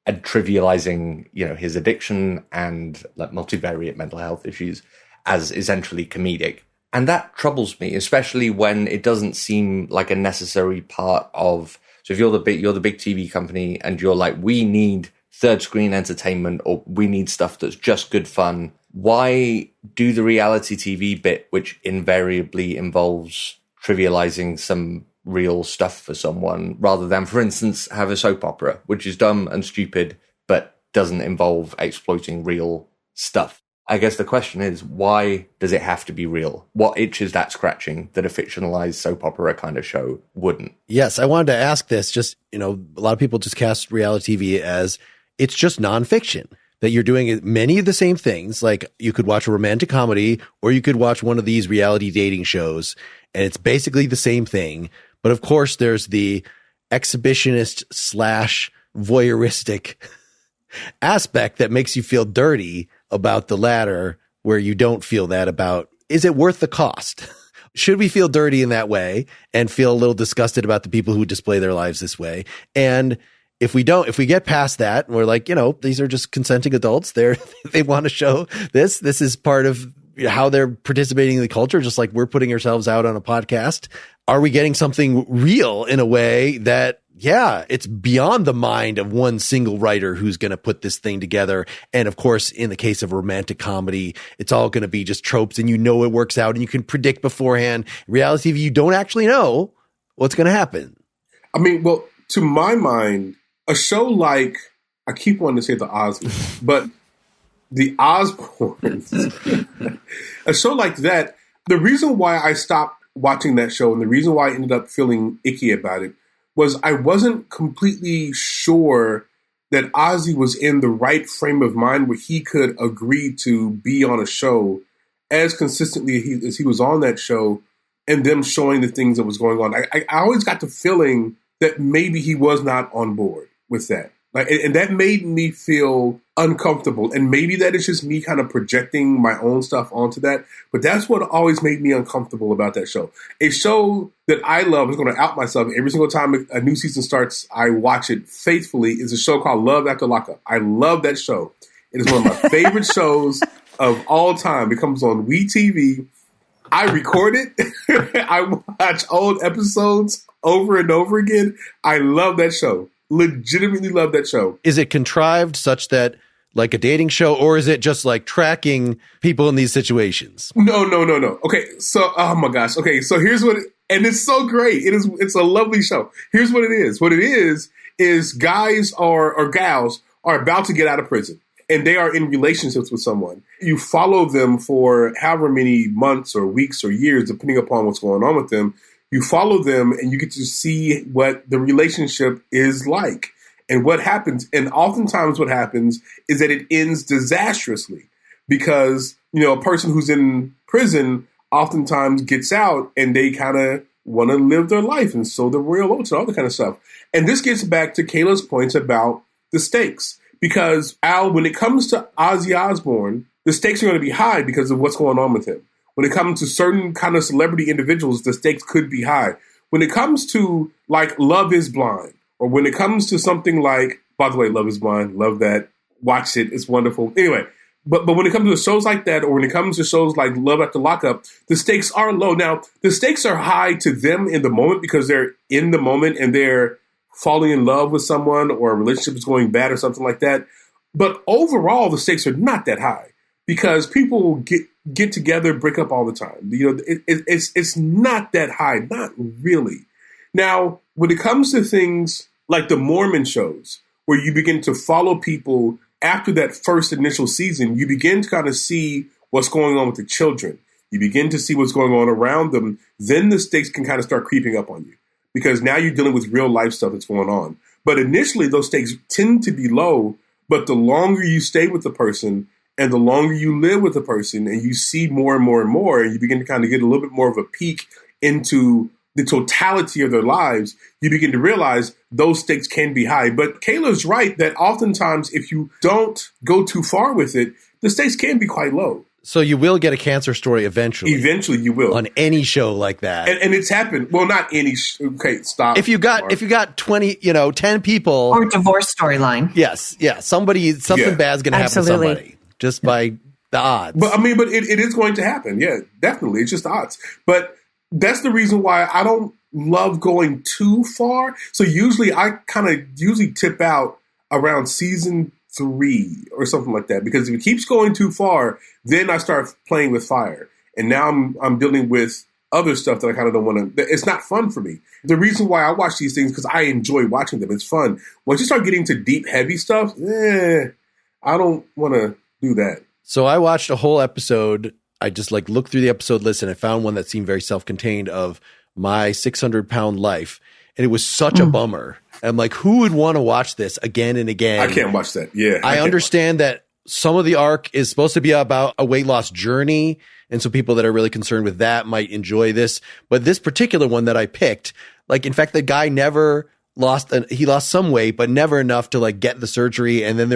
and trivializing, his addiction and multivariate mental health issues as essentially comedic. And that troubles me, especially when it doesn't seem like a necessary part of. So if you're the big TV company and you're like, we need third screen entertainment, or we need stuff that's just good fun, why do the reality TV bit, which invariably involves trivializing some real stuff for someone, rather than, for instance, have a soap opera, which is dumb and stupid, but doesn't involve exploiting real stuff? I guess the question is, why does it have to be real? What itch is that scratching that a fictionalized soap opera kind of show wouldn't? Yes, I wanted to ask this. Just, a lot of people just cast reality TV as it's just nonfiction, that you're doing many of the same things. Like you could watch a romantic comedy or you could watch one of these reality dating shows, and it's basically the same thing. But of course, there's the exhibitionist / voyeuristic aspect that makes you feel dirty about the latter, where you don't feel that about, is it worth the cost? Should we feel dirty in that way and feel a little disgusted about the people who display their lives this way? And if we get past that, we're like, these are just consenting adults. They want to show this. This is part of how they're participating in the culture, just like we're putting ourselves out on a podcast. Are we getting something real in a way that, it's beyond the mind of one single writer who's going to put this thing together? And of course, in the case of romantic comedy, it's all going to be just tropes, and it works out and you can predict beforehand. In reality, you don't actually know what's going to happen. I mean, well, to my mind, a show like, I keep wanting to say the Osbournes, but the Osbournes, a show like that, the reason why I stopped watching that show and the reason why I ended up feeling icky about it was I wasn't completely sure that Ozzy was in the right frame of mind where he could agree to be on a show as consistently as he was on that show, and them showing the things that was going on. I always got the feeling that maybe he was not on board with that. And that made me feel uncomfortable. And maybe that is just me kind of projecting my own stuff onto that. But that's what always made me uncomfortable about that show. A show that I love, I'm going to out myself. Every single time a new season starts, I watch it faithfully, is a show called Love After Lockup. I love that show. It is one of my favorite shows of all time. It comes on WeTV. I record it. I watch old episodes over and over again. I love that show. Legitimately love that show. Is it contrived such that, like a dating show, or is it just like tracking people in these situations? No. Okay, so, oh my gosh. Okay, so here's what, and it's so great. It's a lovely show. Here's what it is. What it is guys or gals are about to get out of prison, and they are in relationships with someone. You follow them for however many months or weeks or years, depending upon what's going on with them. You follow them and you get to see what the relationship is like and what happens. And oftentimes what happens is that it ends disastrously because, a person who's in prison oftentimes gets out and they kind of want to live their life and sow the royal oats and all that kind of stuff. And this gets back to Kayla's points about the stakes. Because, Al, when it comes to Ozzy Osbourne, the stakes are going to be high because of what's going on with him. When it comes to certain kind of celebrity individuals, the stakes could be high. When it comes to, like, Love is Blind, or when it comes to something like, by the way, Love is Blind, love that, watch it, it's wonderful. Anyway, but when it comes to shows like that, or when it comes to shows like Love After Lockup, the stakes are low. Now, the stakes are high to them in the moment because they're in the moment and they're falling in love with someone or a relationship is going bad or something like that. But overall, the stakes are not that high because people get together, break up all the time. It's not that high, not really. Now, when it comes to things like the Mormon shows, where you begin to follow people after that first initial season, you begin to kind of see what's going on with the children. You begin to see what's going on around them. Then the stakes can kind of start creeping up on you because now you're dealing with real life stuff that's going on. But initially, those stakes tend to be low. But the longer you stay with the person and the longer you live with the person and you see more and more and more, and you begin to kind of get a little bit more of a peek into the totality of their lives, you begin to realize those stakes can be high. But Kayla's right that oftentimes if you don't go too far with it, the stakes can be quite low. So you will get a cancer story eventually. Eventually you will. On any show like that. And it's happened. Well, not any. Okay, stop. If you got 20, 10 people. Or divorce storyline. Yes. Yeah. Something bad's going to happen to somebody just by the odds. But it is going to happen. Yeah, definitely. It's just odds. But that's the reason why I don't love going too far. So usually I kind of tip out around season 3 or something like that. Because if it keeps going too far, then I start playing with fire. And now I'm dealing with other stuff that I kind of don't want to. It's not fun for me. The reason why I watch these things because I enjoy watching them. It's fun. Once you start getting to deep, heavy stuff, I don't want to do that. So I watched a whole episode. I just looked through the episode list and I found one that seemed very self-contained of My 600-Pound Life. And it was such a bummer. I'm like, who would want to watch this again and again? I can't watch that. Yeah. I understand that some of the arc is supposed to be about a weight loss journey. And so people that are really concerned with that might enjoy this. But this particular one that I picked, in fact, the guy never lost some weight, but never enough to like get the surgery. And then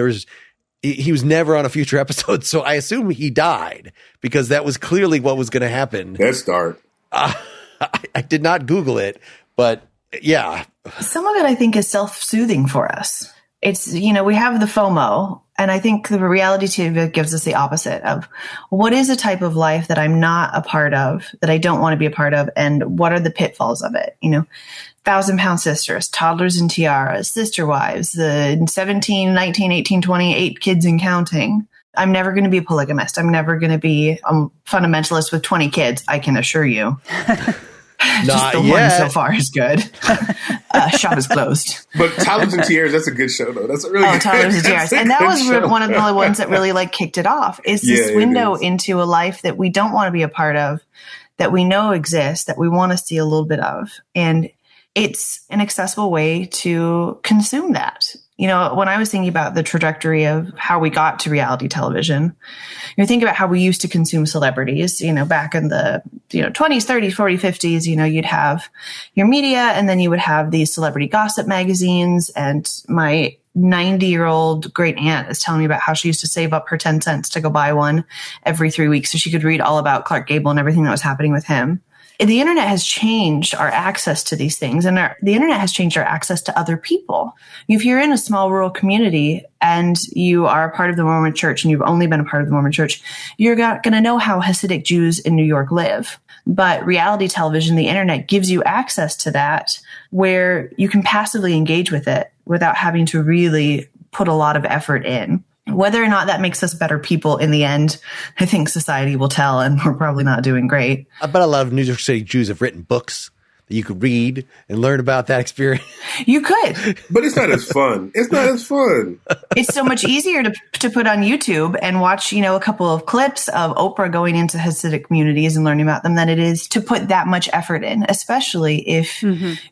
he was never on a future episode. So I assume he died because that was clearly what was going to happen. That's dark. I did not Google it, but yeah. Some of it I think is self-soothing for us. It's, we have the FOMO, and I think the reality TV gives us the opposite of what is a type of life that I'm not a part of, that I don't want to be a part of, and what are the pitfalls of it? 1,000-pound sisters, toddlers and tiaras, sister wives, the 17, 19, 18, 20, 8 kids and counting. I'm never going to be a polygamist. I'm never going to be a fundamentalist with 20 kids, I can assure you. Just the one so far is good. Shop is closed. But Toddlers and Tiaras, that's a good show, though. That's a really good Toddlers and Tiaras. And that was one of the ones that really kicked it off. Is this window into a life that we don't want to be a part of, that we know exists, that we want to see a little bit of. And it's an accessible way to consume that. When I was thinking about the trajectory of how we got to reality television, think about how we used to consume celebrities, back in the 20s, 30s, 40s, 50s, you'd have your media, and then you would have these celebrity gossip magazines. And my 90-year-old great aunt is telling me about how she used to save up her 10 cents to go buy one every 3 weeks so she could read all about Clark Gable and everything that was happening with him. The internet has changed our access to these things, and the internet has changed our access to other people. If you're in a small rural community and you are a part of the Mormon church and you've only been a part of the Mormon church, you're going to know how Hasidic Jews in New York live. But reality television, the internet, gives you access to that where you can passively engage with it without having to really put a lot of effort in. Whether or not that makes us better people in the end, I think society will tell, and we're probably not doing great. I bet a lot of New York City Jews have written books that you could read and learn about that experience. You could. But it's not as fun. It's so much easier to put on YouTube and watch, a couple of clips of Oprah going into Hasidic communities and learning about them than it is to put that much effort in, especially if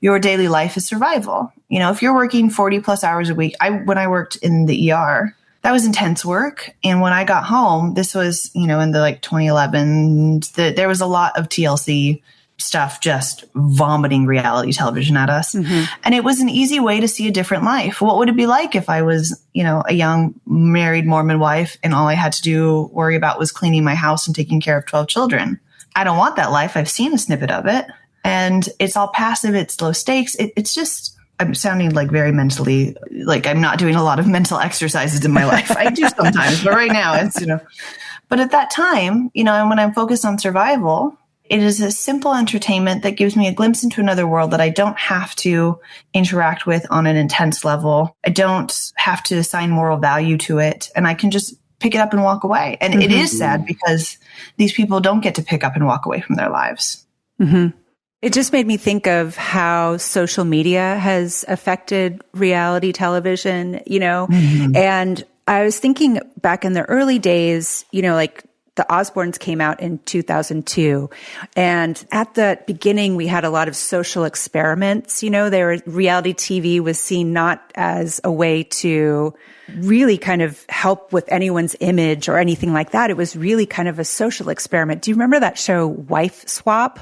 your daily life is survival. If you're working 40 plus hours a week, when I worked in the ER, that was intense work. And when I got home, this was, in the 2011, there was a lot of TLC stuff just vomiting reality television at us. And it was an easy way to see a different life. What would it be like if I was, a young married Mormon wife and all I had to worry about was cleaning my house and taking care of 12 children? I don't want that life. I've seen a snippet of it. And it's all passive. It's low stakes. It's just... I'm sounding very mentally, I'm not doing a lot of mental exercises in my life. I do sometimes, but right now it's, but at that time, and when I'm focused on survival, it is a simple entertainment that gives me a glimpse into another world that I don't have to interact with on an intense level. I don't have to assign moral value to it, and I can just pick it up and walk away. And it is sad because these people don't get to pick up and walk away from their lives. It just made me think of how social media has affected reality television, and I was thinking back in the early days, the Osbournes came out in 2002. And at the beginning, we had a lot of social experiments. Reality TV was seen not as a way to really kind of help with anyone's image or anything like that. It was really kind of a social experiment. Do you remember that show, Wife Swap?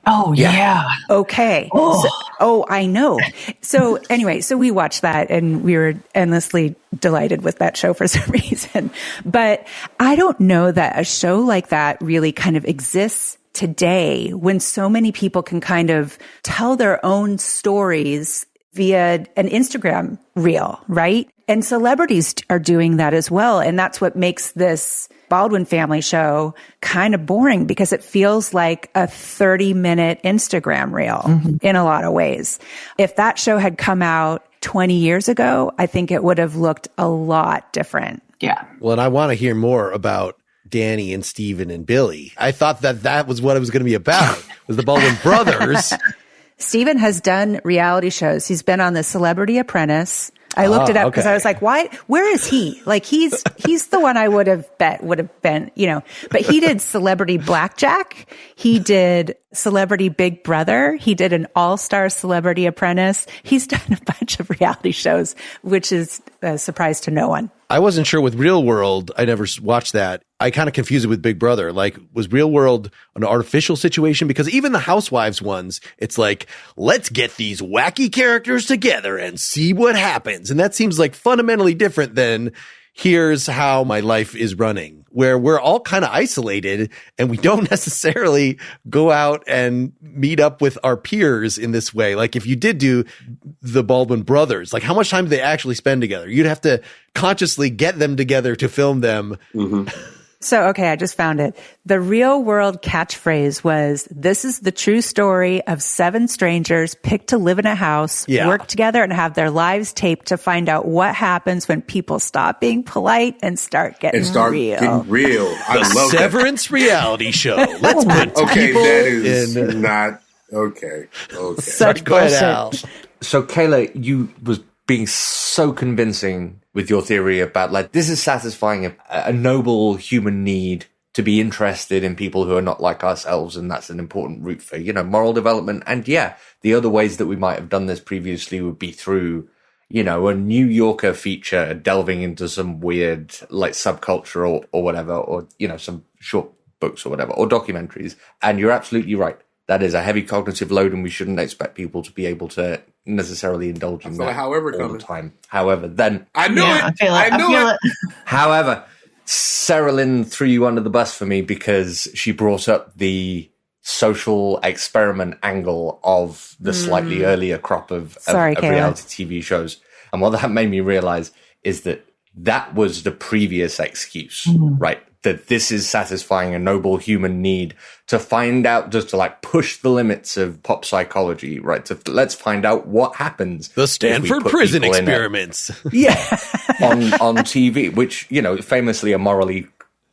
Oh, yeah. Okay. I know. So anyway, we watched that and we were endlessly delighted with that show for some reason. But I don't know that a show like that really kind of exists today when so many people can kind of tell their own stories via an Instagram reel, right? And celebrities are doing that as well. And that's what makes this Baldwin family show kind of boring because it feels like a 30-minute Instagram reel in a lot of ways. If that show had come out 20 years ago, I think it would have looked a lot different. Yeah. Well, and I want to hear more about Danny and Steven and Billy. I thought that was what it was going to be about, was the Baldwin brothers. Steven has done reality shows. He's been on The Celebrity Apprentice. I looked it up because I was like, why? Where is he? He's the one I would have bet would have been, but he did Celebrity Blackjack. He did Celebrity Big Brother. He did an all-star Celebrity Apprentice. He's done a bunch of reality shows, which is a surprise to no one. I wasn't sure with Real World. I never watched that. I kind of confused it with Big Brother. Like, was Real World an artificial situation? Because even the Housewives ones, it's like, let's get these wacky characters together and see what happens. And that seems like fundamentally different than here's how my life is running, where we're all kind of isolated and we don't necessarily go out and meet up with our peers in this way. Like if you did do the Baldwin brothers, like how much time do they actually spend together? You'd have to consciously get them together to film them. Mm-hmm. So, okay, I just found it. The Real World catchphrase was, this is the true story of 7 strangers picked to live in a house, work together, and have their lives taped to find out what happens when people stop being polite and start getting real. I love Severance reality show. Let's put people that is in. Not okay. Okay. Such Go ahead, bullshit. Al. So, Kayla, you was being so convincing with your theory about, like, this is satisfying a noble human need to be interested in people who are not like ourselves, and that's an important route for, you know, moral development. And the other ways that we might have done this previously would be through, you know, a New Yorker feature delving into some weird, like, subculture or whatever, or, you know, some short books or whatever, or documentaries. And you're absolutely right. That is a heavy cognitive load, and we shouldn't expect people to be able to necessarily indulge in that all the time. However, then I knew it. I knew it. However, Sarah Lynn threw you under the bus for me because she brought up the social experiment angle of the slightly earlier crop of reality TV shows. And what that made me realize is that was the previous excuse, right? That this is satisfying a noble human need to find out, just to like push the limits of pop psychology, right? Let's find out what happens. The Stanford prison experiments. on TV, which, you know, famously a morally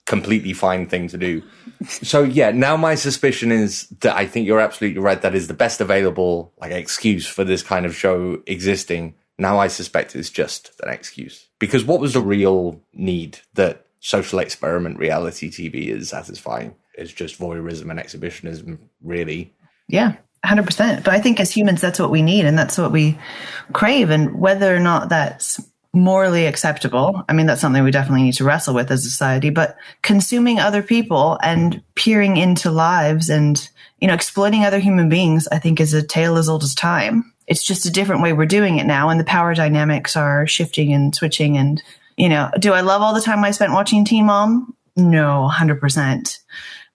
completely fine thing to do. So now my suspicion is that I think you're absolutely right. That is the best available like excuse for this kind of show existing. Now I suspect it's just an excuse, because what was the real need that social experiment reality TV is satisfying? It's just voyeurism and exhibitionism, really. Yeah, 100%. But I think as humans, that's what we need and that's what we crave. And whether or not that's morally acceptable, I mean, that's something we definitely need to wrestle with as a society. But consuming other people and peering into lives and, you know, exploiting other human beings, I think is a tale as old as time. It's just a different way we're doing it now. And the power dynamics are shifting and switching. And, you know, do I love all the time I spent watching Teen Mom? No, 100%.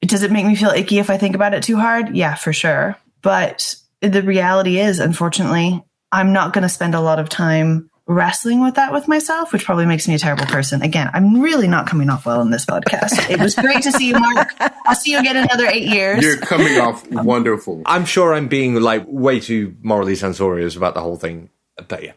Does it make me feel icky if I think about it too hard? Yeah, for sure. But the reality is, unfortunately, I'm not going to spend a lot of time wrestling with that with myself, which probably makes me a terrible person. Again, I'm really not coming off well in this podcast. It was great to see you, Mark. I'll see you again in another 8 years. You're coming off wonderful. I'm sure I'm being like way too morally censorious about the whole thing. But yeah,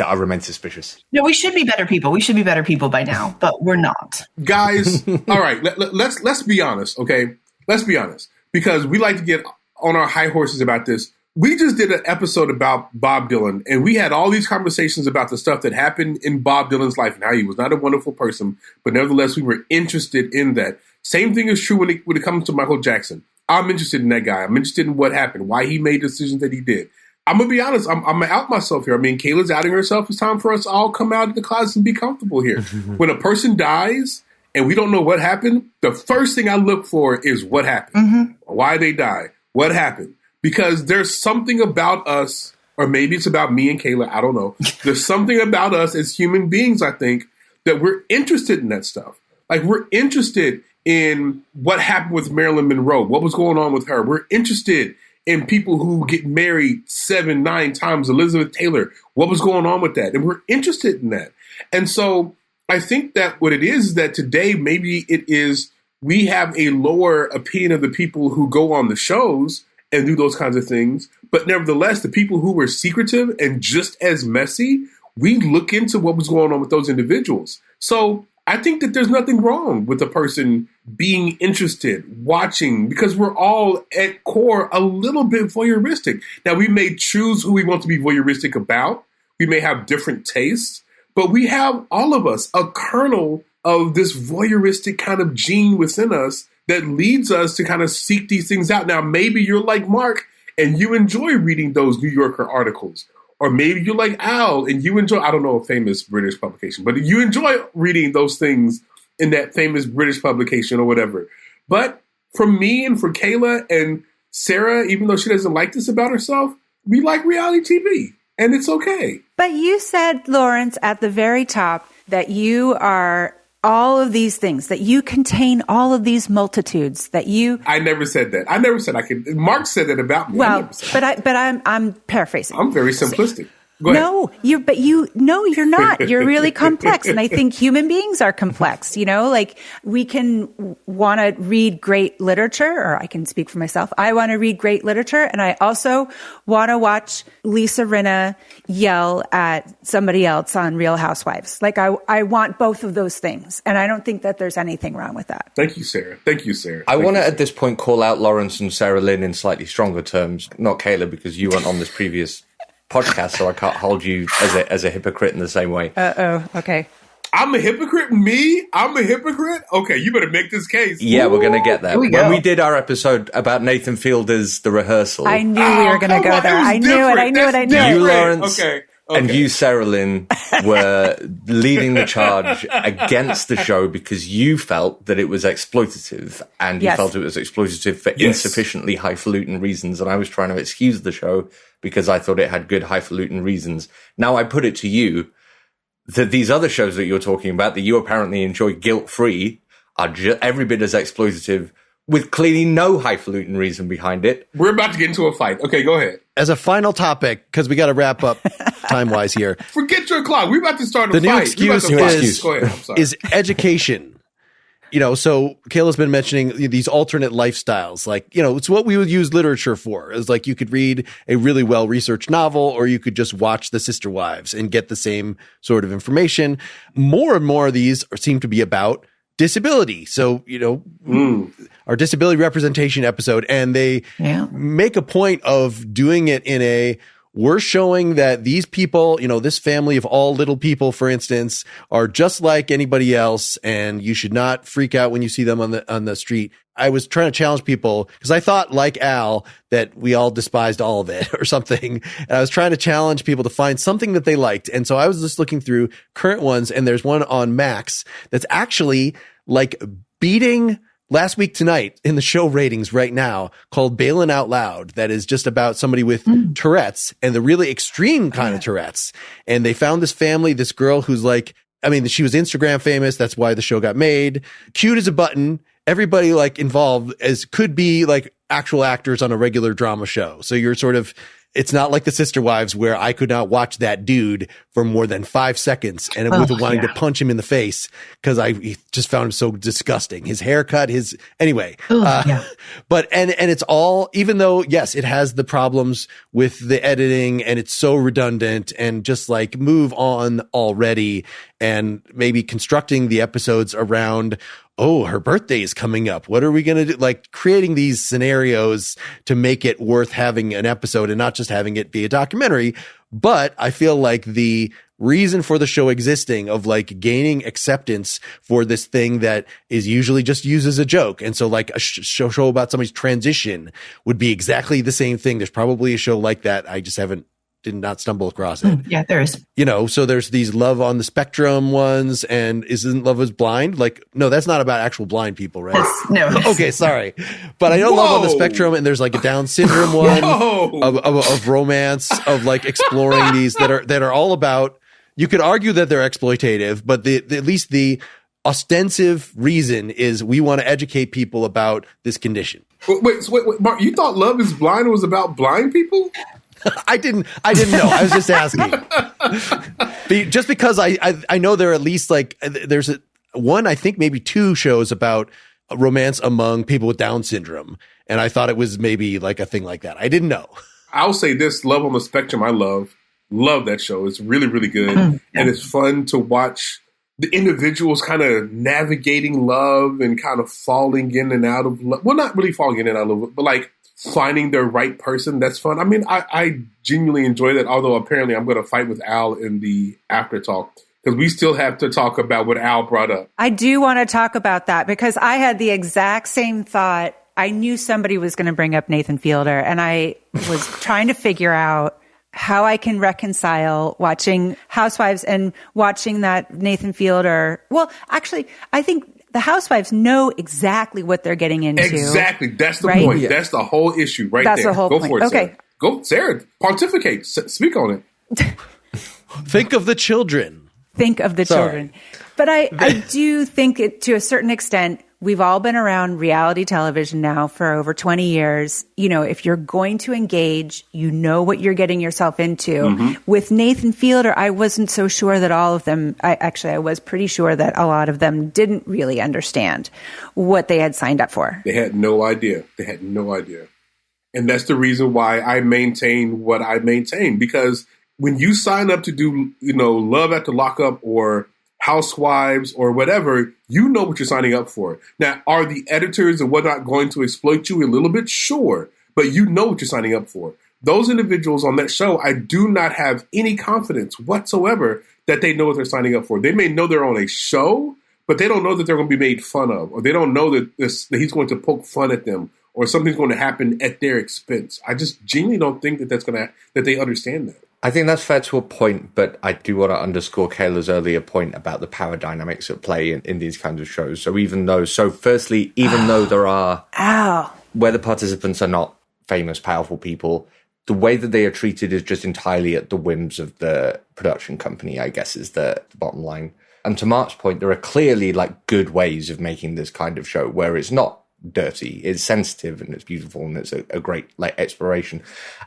I remain suspicious. No, we should be better people. We should be better people by now, but we're not. Guys, all right, let's be honest, okay? Let's be honest, because we like to get on our high horses about this. We just did an episode about Bob Dylan, and we had all these conversations about the stuff that happened in Bob Dylan's life and how he was not a wonderful person, but nevertheless, we were interested in that. Same thing is true when it comes to Michael Jackson. I'm interested in that guy. I'm interested in what happened, why he made decisions that he did. I'm going to be honest. I'm going to out myself here. I mean, Kayla's outing herself. It's time for us to all come out of the closet and be comfortable here. When a person dies and we don't know what happened, the first thing I look for is what happened. Why they died. What happened? Because there's something about us, or maybe it's about me and Kayla. I don't know. There's something about us as human beings, I think, that we're interested in that stuff. Like, we're interested in what happened with Marilyn Monroe. What was going on with her? We're interested in people who get married 7-9 times. Elizabeth Taylor, what was going on with that? And we're interested in that. And so I think that what it is that today, maybe it is we have a lower opinion of the people who go on the shows and do those kinds of things. But nevertheless, the people who were secretive and just as messy, we look into what was going on with those individuals. So I think that there's nothing wrong with a person being interested, watching, because we're all at core a little bit voyeuristic. Now, we may choose who we want to be voyeuristic about. We may have different tastes, but we have, all of us, a kernel of this voyeuristic kind of gene within us that leads us to kind of seek these things out. Now, maybe you're like Mark and you enjoy reading those New Yorker articles, or maybe you like Al and you enjoy, I don't know, a famous British publication, but you enjoy reading those things in that famous British publication or whatever. But for me and for Kayla and Sarah, even though she doesn't like this about herself, we like reality TV, and it's okay. But you said, Lawrence, at the very top that you are all of these things, that you contain all of these multitudes, that you... I never said that. I never said I could. Mark said that about me. Well, I'm paraphrasing. I'm very simplistic. Go ahead. No, you're not. You're really complex. And I think human beings are complex, like we can want to read great literature, or I can speak for myself. I want to read great literature. And I also want to watch Lisa Rinna yell at somebody else on Real Housewives. Like I want both of those things. And I don't think that there's anything wrong with that. Thank you, Sarah. I want to, at this point, call out Lawrence and Sarah Lynn in slightly stronger terms, not Kayla, because you weren't on this previous podcast, so I can't hold you as a hypocrite in the same way. Okay. I'm a hypocrite? Me? I'm a hypocrite? Okay, you better make this case. Yeah, we're going to get there. When we did our episode about Nathan Fielder's The Rehearsal. I knew we were going to go there. I knew it. You, Lawrence, Okay. and you, Sarah Lynn, were leading the charge against the show because you felt that it was exploitative, and you felt it was exploitative for insufficiently highfalutin reasons, and I was trying to excuse the show because I thought it had good highfalutin reasons. Now I put it to you that these other shows that you're talking about that you apparently enjoy guilt-free are every bit as exploitative with clearly no highfalutin reason behind it. We're about to get into a fight. Okay, go ahead. As a final topic, because we got to wrap up time-wise here. Forget your clock. We're about to start a the fight. new excuse Go ahead. I'm sorry. is education. So Kayla's been mentioning these alternate lifestyles. Like, it's what we would use literature for. It's like you could read a really well-researched novel, or you could just watch The Sister Wives and get the same sort of information. More and more of these seem to be about disability. So, our disability representation episode, and they make a point of doing it in we're showing that these people, this family of all little people, for instance, are just like anybody else, and you should not freak out when you see them on the street. I was trying to challenge people because I thought, like Al, that we all despised all of it or something. And I was trying to challenge people to find something that they liked. And so I was just looking through current ones, and there's one on Max that's actually like beating Last Week Tonight in the show ratings right now, called Bailin' Out Loud, that is just about somebody with Tourette's, and the really extreme kind of Tourette's. And they found this family, this girl who's like, she was Instagram famous. That's why the show got made. Cute as a button. Everybody involved could be like actual actors on a regular drama show. So you're it's not like The Sister Wives, where I could not watch that dude for more than 5 seconds and with wanting to punch him in the face because I just found him so disgusting. His haircut, anyway. But, and it's all, even though, yes, it has the problems with the editing and it's so redundant, and just move on already, and maybe constructing the episodes around, her birthday is coming up. What are we going to do? Creating these scenarios to make it worth having an episode and not just having it be a documentary. But I feel like the reason for the show existing of gaining acceptance for this thing that is usually just used as a joke. And so a show about somebody's transition would be exactly the same thing. There's probably a show like that. I just did not stumble across it. Yeah, there is. So there's these Love on the Spectrum ones, and Isn't Love is Blind? No, that's not about actual blind people, right? No. Okay, sorry. But I know Love on the Spectrum, and there's a Down syndrome one of romance, of exploring these that are all about, you could argue that they're exploitative, but at least the ostensive reason is we want to educate people about this condition. Wait, Mark, you thought Love is Blind was about blind people? I didn't know. I was just asking. Just because I know there are at least there's one, I think maybe 2 shows about romance among people with Down syndrome. And I thought it was maybe a thing like that. I didn't know. I'll say this, Love on the Spectrum, I love that show. It's really, really good. And it's fun to watch the individuals kind of navigating love and kind of falling in and out of love. Well, not really falling in and out of love, but finding their right person. That's fun. I genuinely enjoy that, although apparently I'm going to fight with Al in the after talk because we still have to talk about what Al brought up. I do want to talk about that because I had the exact same thought. I knew somebody was going to bring up Nathan Fielder, and I was trying to figure out how I can reconcile watching Housewives and watching that Nathan Fielder. Well, actually, I think the Housewives know exactly what they're getting into. Exactly. That's the right? point. Yeah. That's the whole issue right That's there. the whole Go point. for it, Okay. Sarah. Go, Sarah. Pontificate. Speak on it. Think of the children. Think of the children. But I do think it, to a certain extent, we've all been around reality television now for over 20 years. You know, if you're going to engage, you know what you're getting yourself into. Mm-hmm. With Nathan Fielder, I wasn't so sure that all of them, I was pretty sure that a lot of them didn't really understand what they had signed up for. They had no idea. And that's the reason why I maintain what I maintain. Because when you sign up to do, Love at the Lockup or Housewives or whatever, you know what you're signing up for. Now, are the editors and whatnot going to exploit you a little bit? Sure. But you know what you're signing up for. Those individuals on that show, I do not have any confidence whatsoever that they know what they're signing up for. They may know they're on a show, but they don't know that they're going to be made fun of, or they don't know that he's going to poke fun at them, or something's going to happen at their expense. I just genuinely don't think that they understand that. I think that's fair to a point, but I do want to underscore Kayla's earlier point about the power dynamics at play in these kinds of shows. Firstly, even though there are, where the participants are not famous, powerful people, the way that they are treated is just entirely at the whims of the production company, I guess, is the bottom line. And to Mark's point, there are clearly good ways of making this kind of show where it's not dirty, it's sensitive and it's beautiful and it's a great exploration.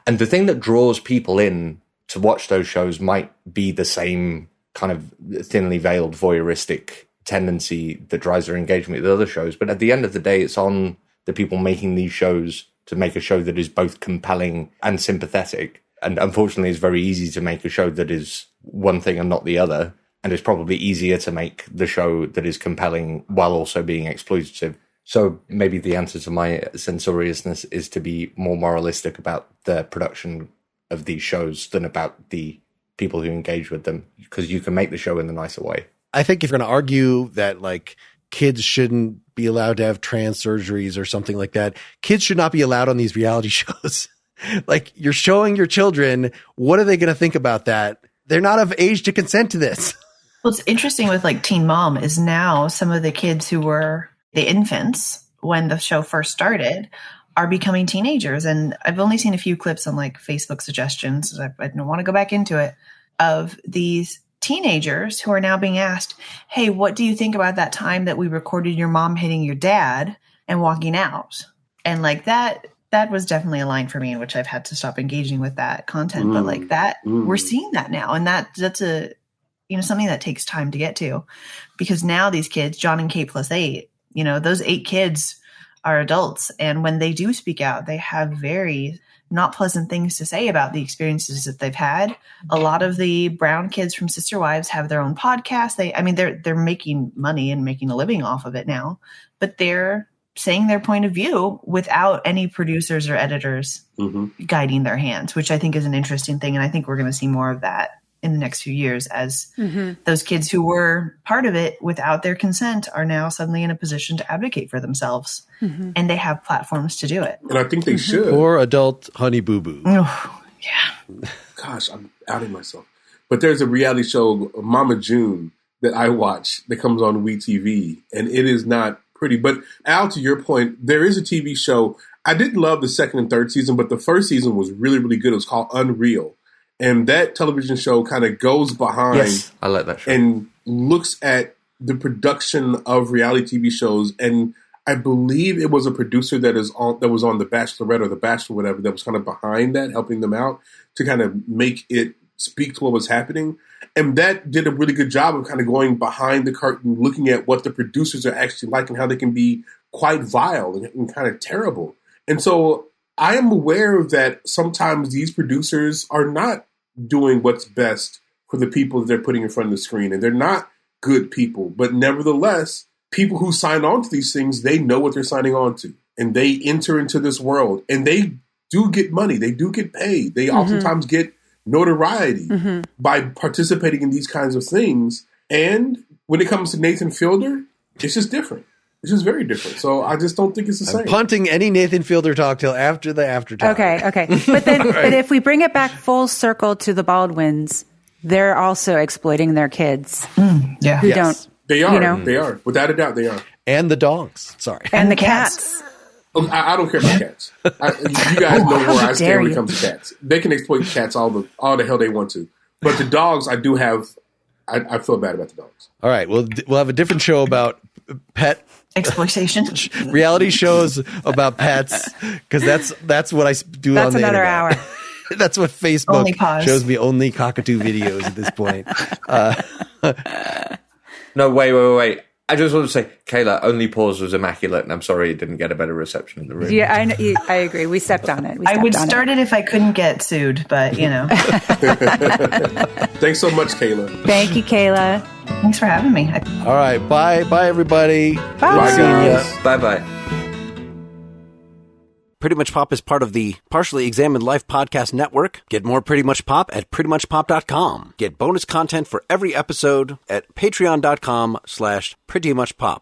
And the thing that draws people in to watch those shows might be the same kind of thinly veiled voyeuristic tendency that drives their engagement with other shows. But at the end of the day, it's on the people making these shows to make a show that is both compelling and sympathetic. And unfortunately, it's very easy to make a show that is one thing and not the other. And it's probably easier to make the show that is compelling while also being exploitative. So maybe the answer to my censoriousness is to be more moralistic about the production of these shows than about the people who engage with them, because you can make the show in a nicer way. I think if you're going to argue that kids shouldn't be allowed to have trans surgeries or something like that, kids should not be allowed on these reality shows. You're showing your children, what are they going to think about that? They're not of age to consent to this. What's interesting with Teen Mom is now some of the kids who were the infants when the show first started are becoming teenagers. And I've only seen a few clips on Facebook suggestions. I don't want to go back into it, of these teenagers who are now being asked, hey, what do you think about that time that we recorded your mom hitting your dad and walking out? And that was definitely a line for me in which I've had to stop engaging with that content. But we're seeing that now. And that's a, something that takes time to get to, because now these kids, John and Kate plus 8, those 8 kids are adults. And when they do speak out, they have very not pleasant things to say about the experiences that they've had. A lot of the brown kids from Sister Wives have their own podcast. They're making money and making a living off of it now, but they're saying their point of view without any producers or editors guiding their hands, which I think is an interesting thing. And I think we're going to see more of that in the next few years as those kids who were part of it without their consent are now suddenly in a position to advocate for themselves. And they have platforms to do it. And I think they should. Or adult Honey Boo Boo. Oh, yeah. Gosh, I'm outing myself. But there's a reality show, Mama June, that I watch that comes on WeTV, and it is not pretty. But Al, to your point, there is a TV show. I didn't love the second and third season, but the first season was really, really good. It was called Unreal. And that television show kind of goes behind. Yes, I like that show. And looks at the production of reality TV shows. And I believe it was a producer that was on The Bachelorette or The Bachelor, whatever, that was kind of behind that, helping them out to kind of make it speak to what was happening. And that did a really good job of kind of going behind the curtain, looking at what the producers are actually like and how they can be quite vile and kind of terrible. And so I am aware that sometimes these producers are not doing what's best for the people that they're putting in front of the screen. And they're not good people. But nevertheless, people who sign on to these things, they know what they're signing on to. And they enter into this world. And they do get money. They do get paid. They oftentimes get notoriety by participating in these kinds of things. And when it comes to Nathan Fielder, it's just different. It's just very different. So I just don't think it's the same. Punting any Nathan Fielder talk till after the after talk. Okay. But then, but if we bring it back full circle to the Baldwins, they're also exploiting their kids. Yeah. Who don't. They are. You know? They are. Without a doubt, they are. And the dogs. Sorry. And the cats. Oh, I don't care about cats. You guys know where I stand when it comes to cats. They can exploit cats all the hell they want to. But the dogs, I do have. I feel bad about the dogs. All right. We'll have a different show about pet exploitation, reality shows about pets, because that's what I do. That's on the another internet. hour. That's what Facebook shows me, only cockatoo videos at this point. No, wait. I just want to say, Kayla, only pause was immaculate, and I'm sorry it didn't get a better reception in the room. Yeah, I agree. We stepped on it. I would start it if I couldn't get sued, but you know. Thanks so much, Kayla. Thank you, Kayla. Thanks for having me. All right, bye, everybody. Bye, guys. Bye. Pretty Much Pop is part of the Partially Examined Life podcast network. Get more Pretty Much Pop at prettymuchpop.com. Get bonus content for every episode at patreon.com/prettymuchpop.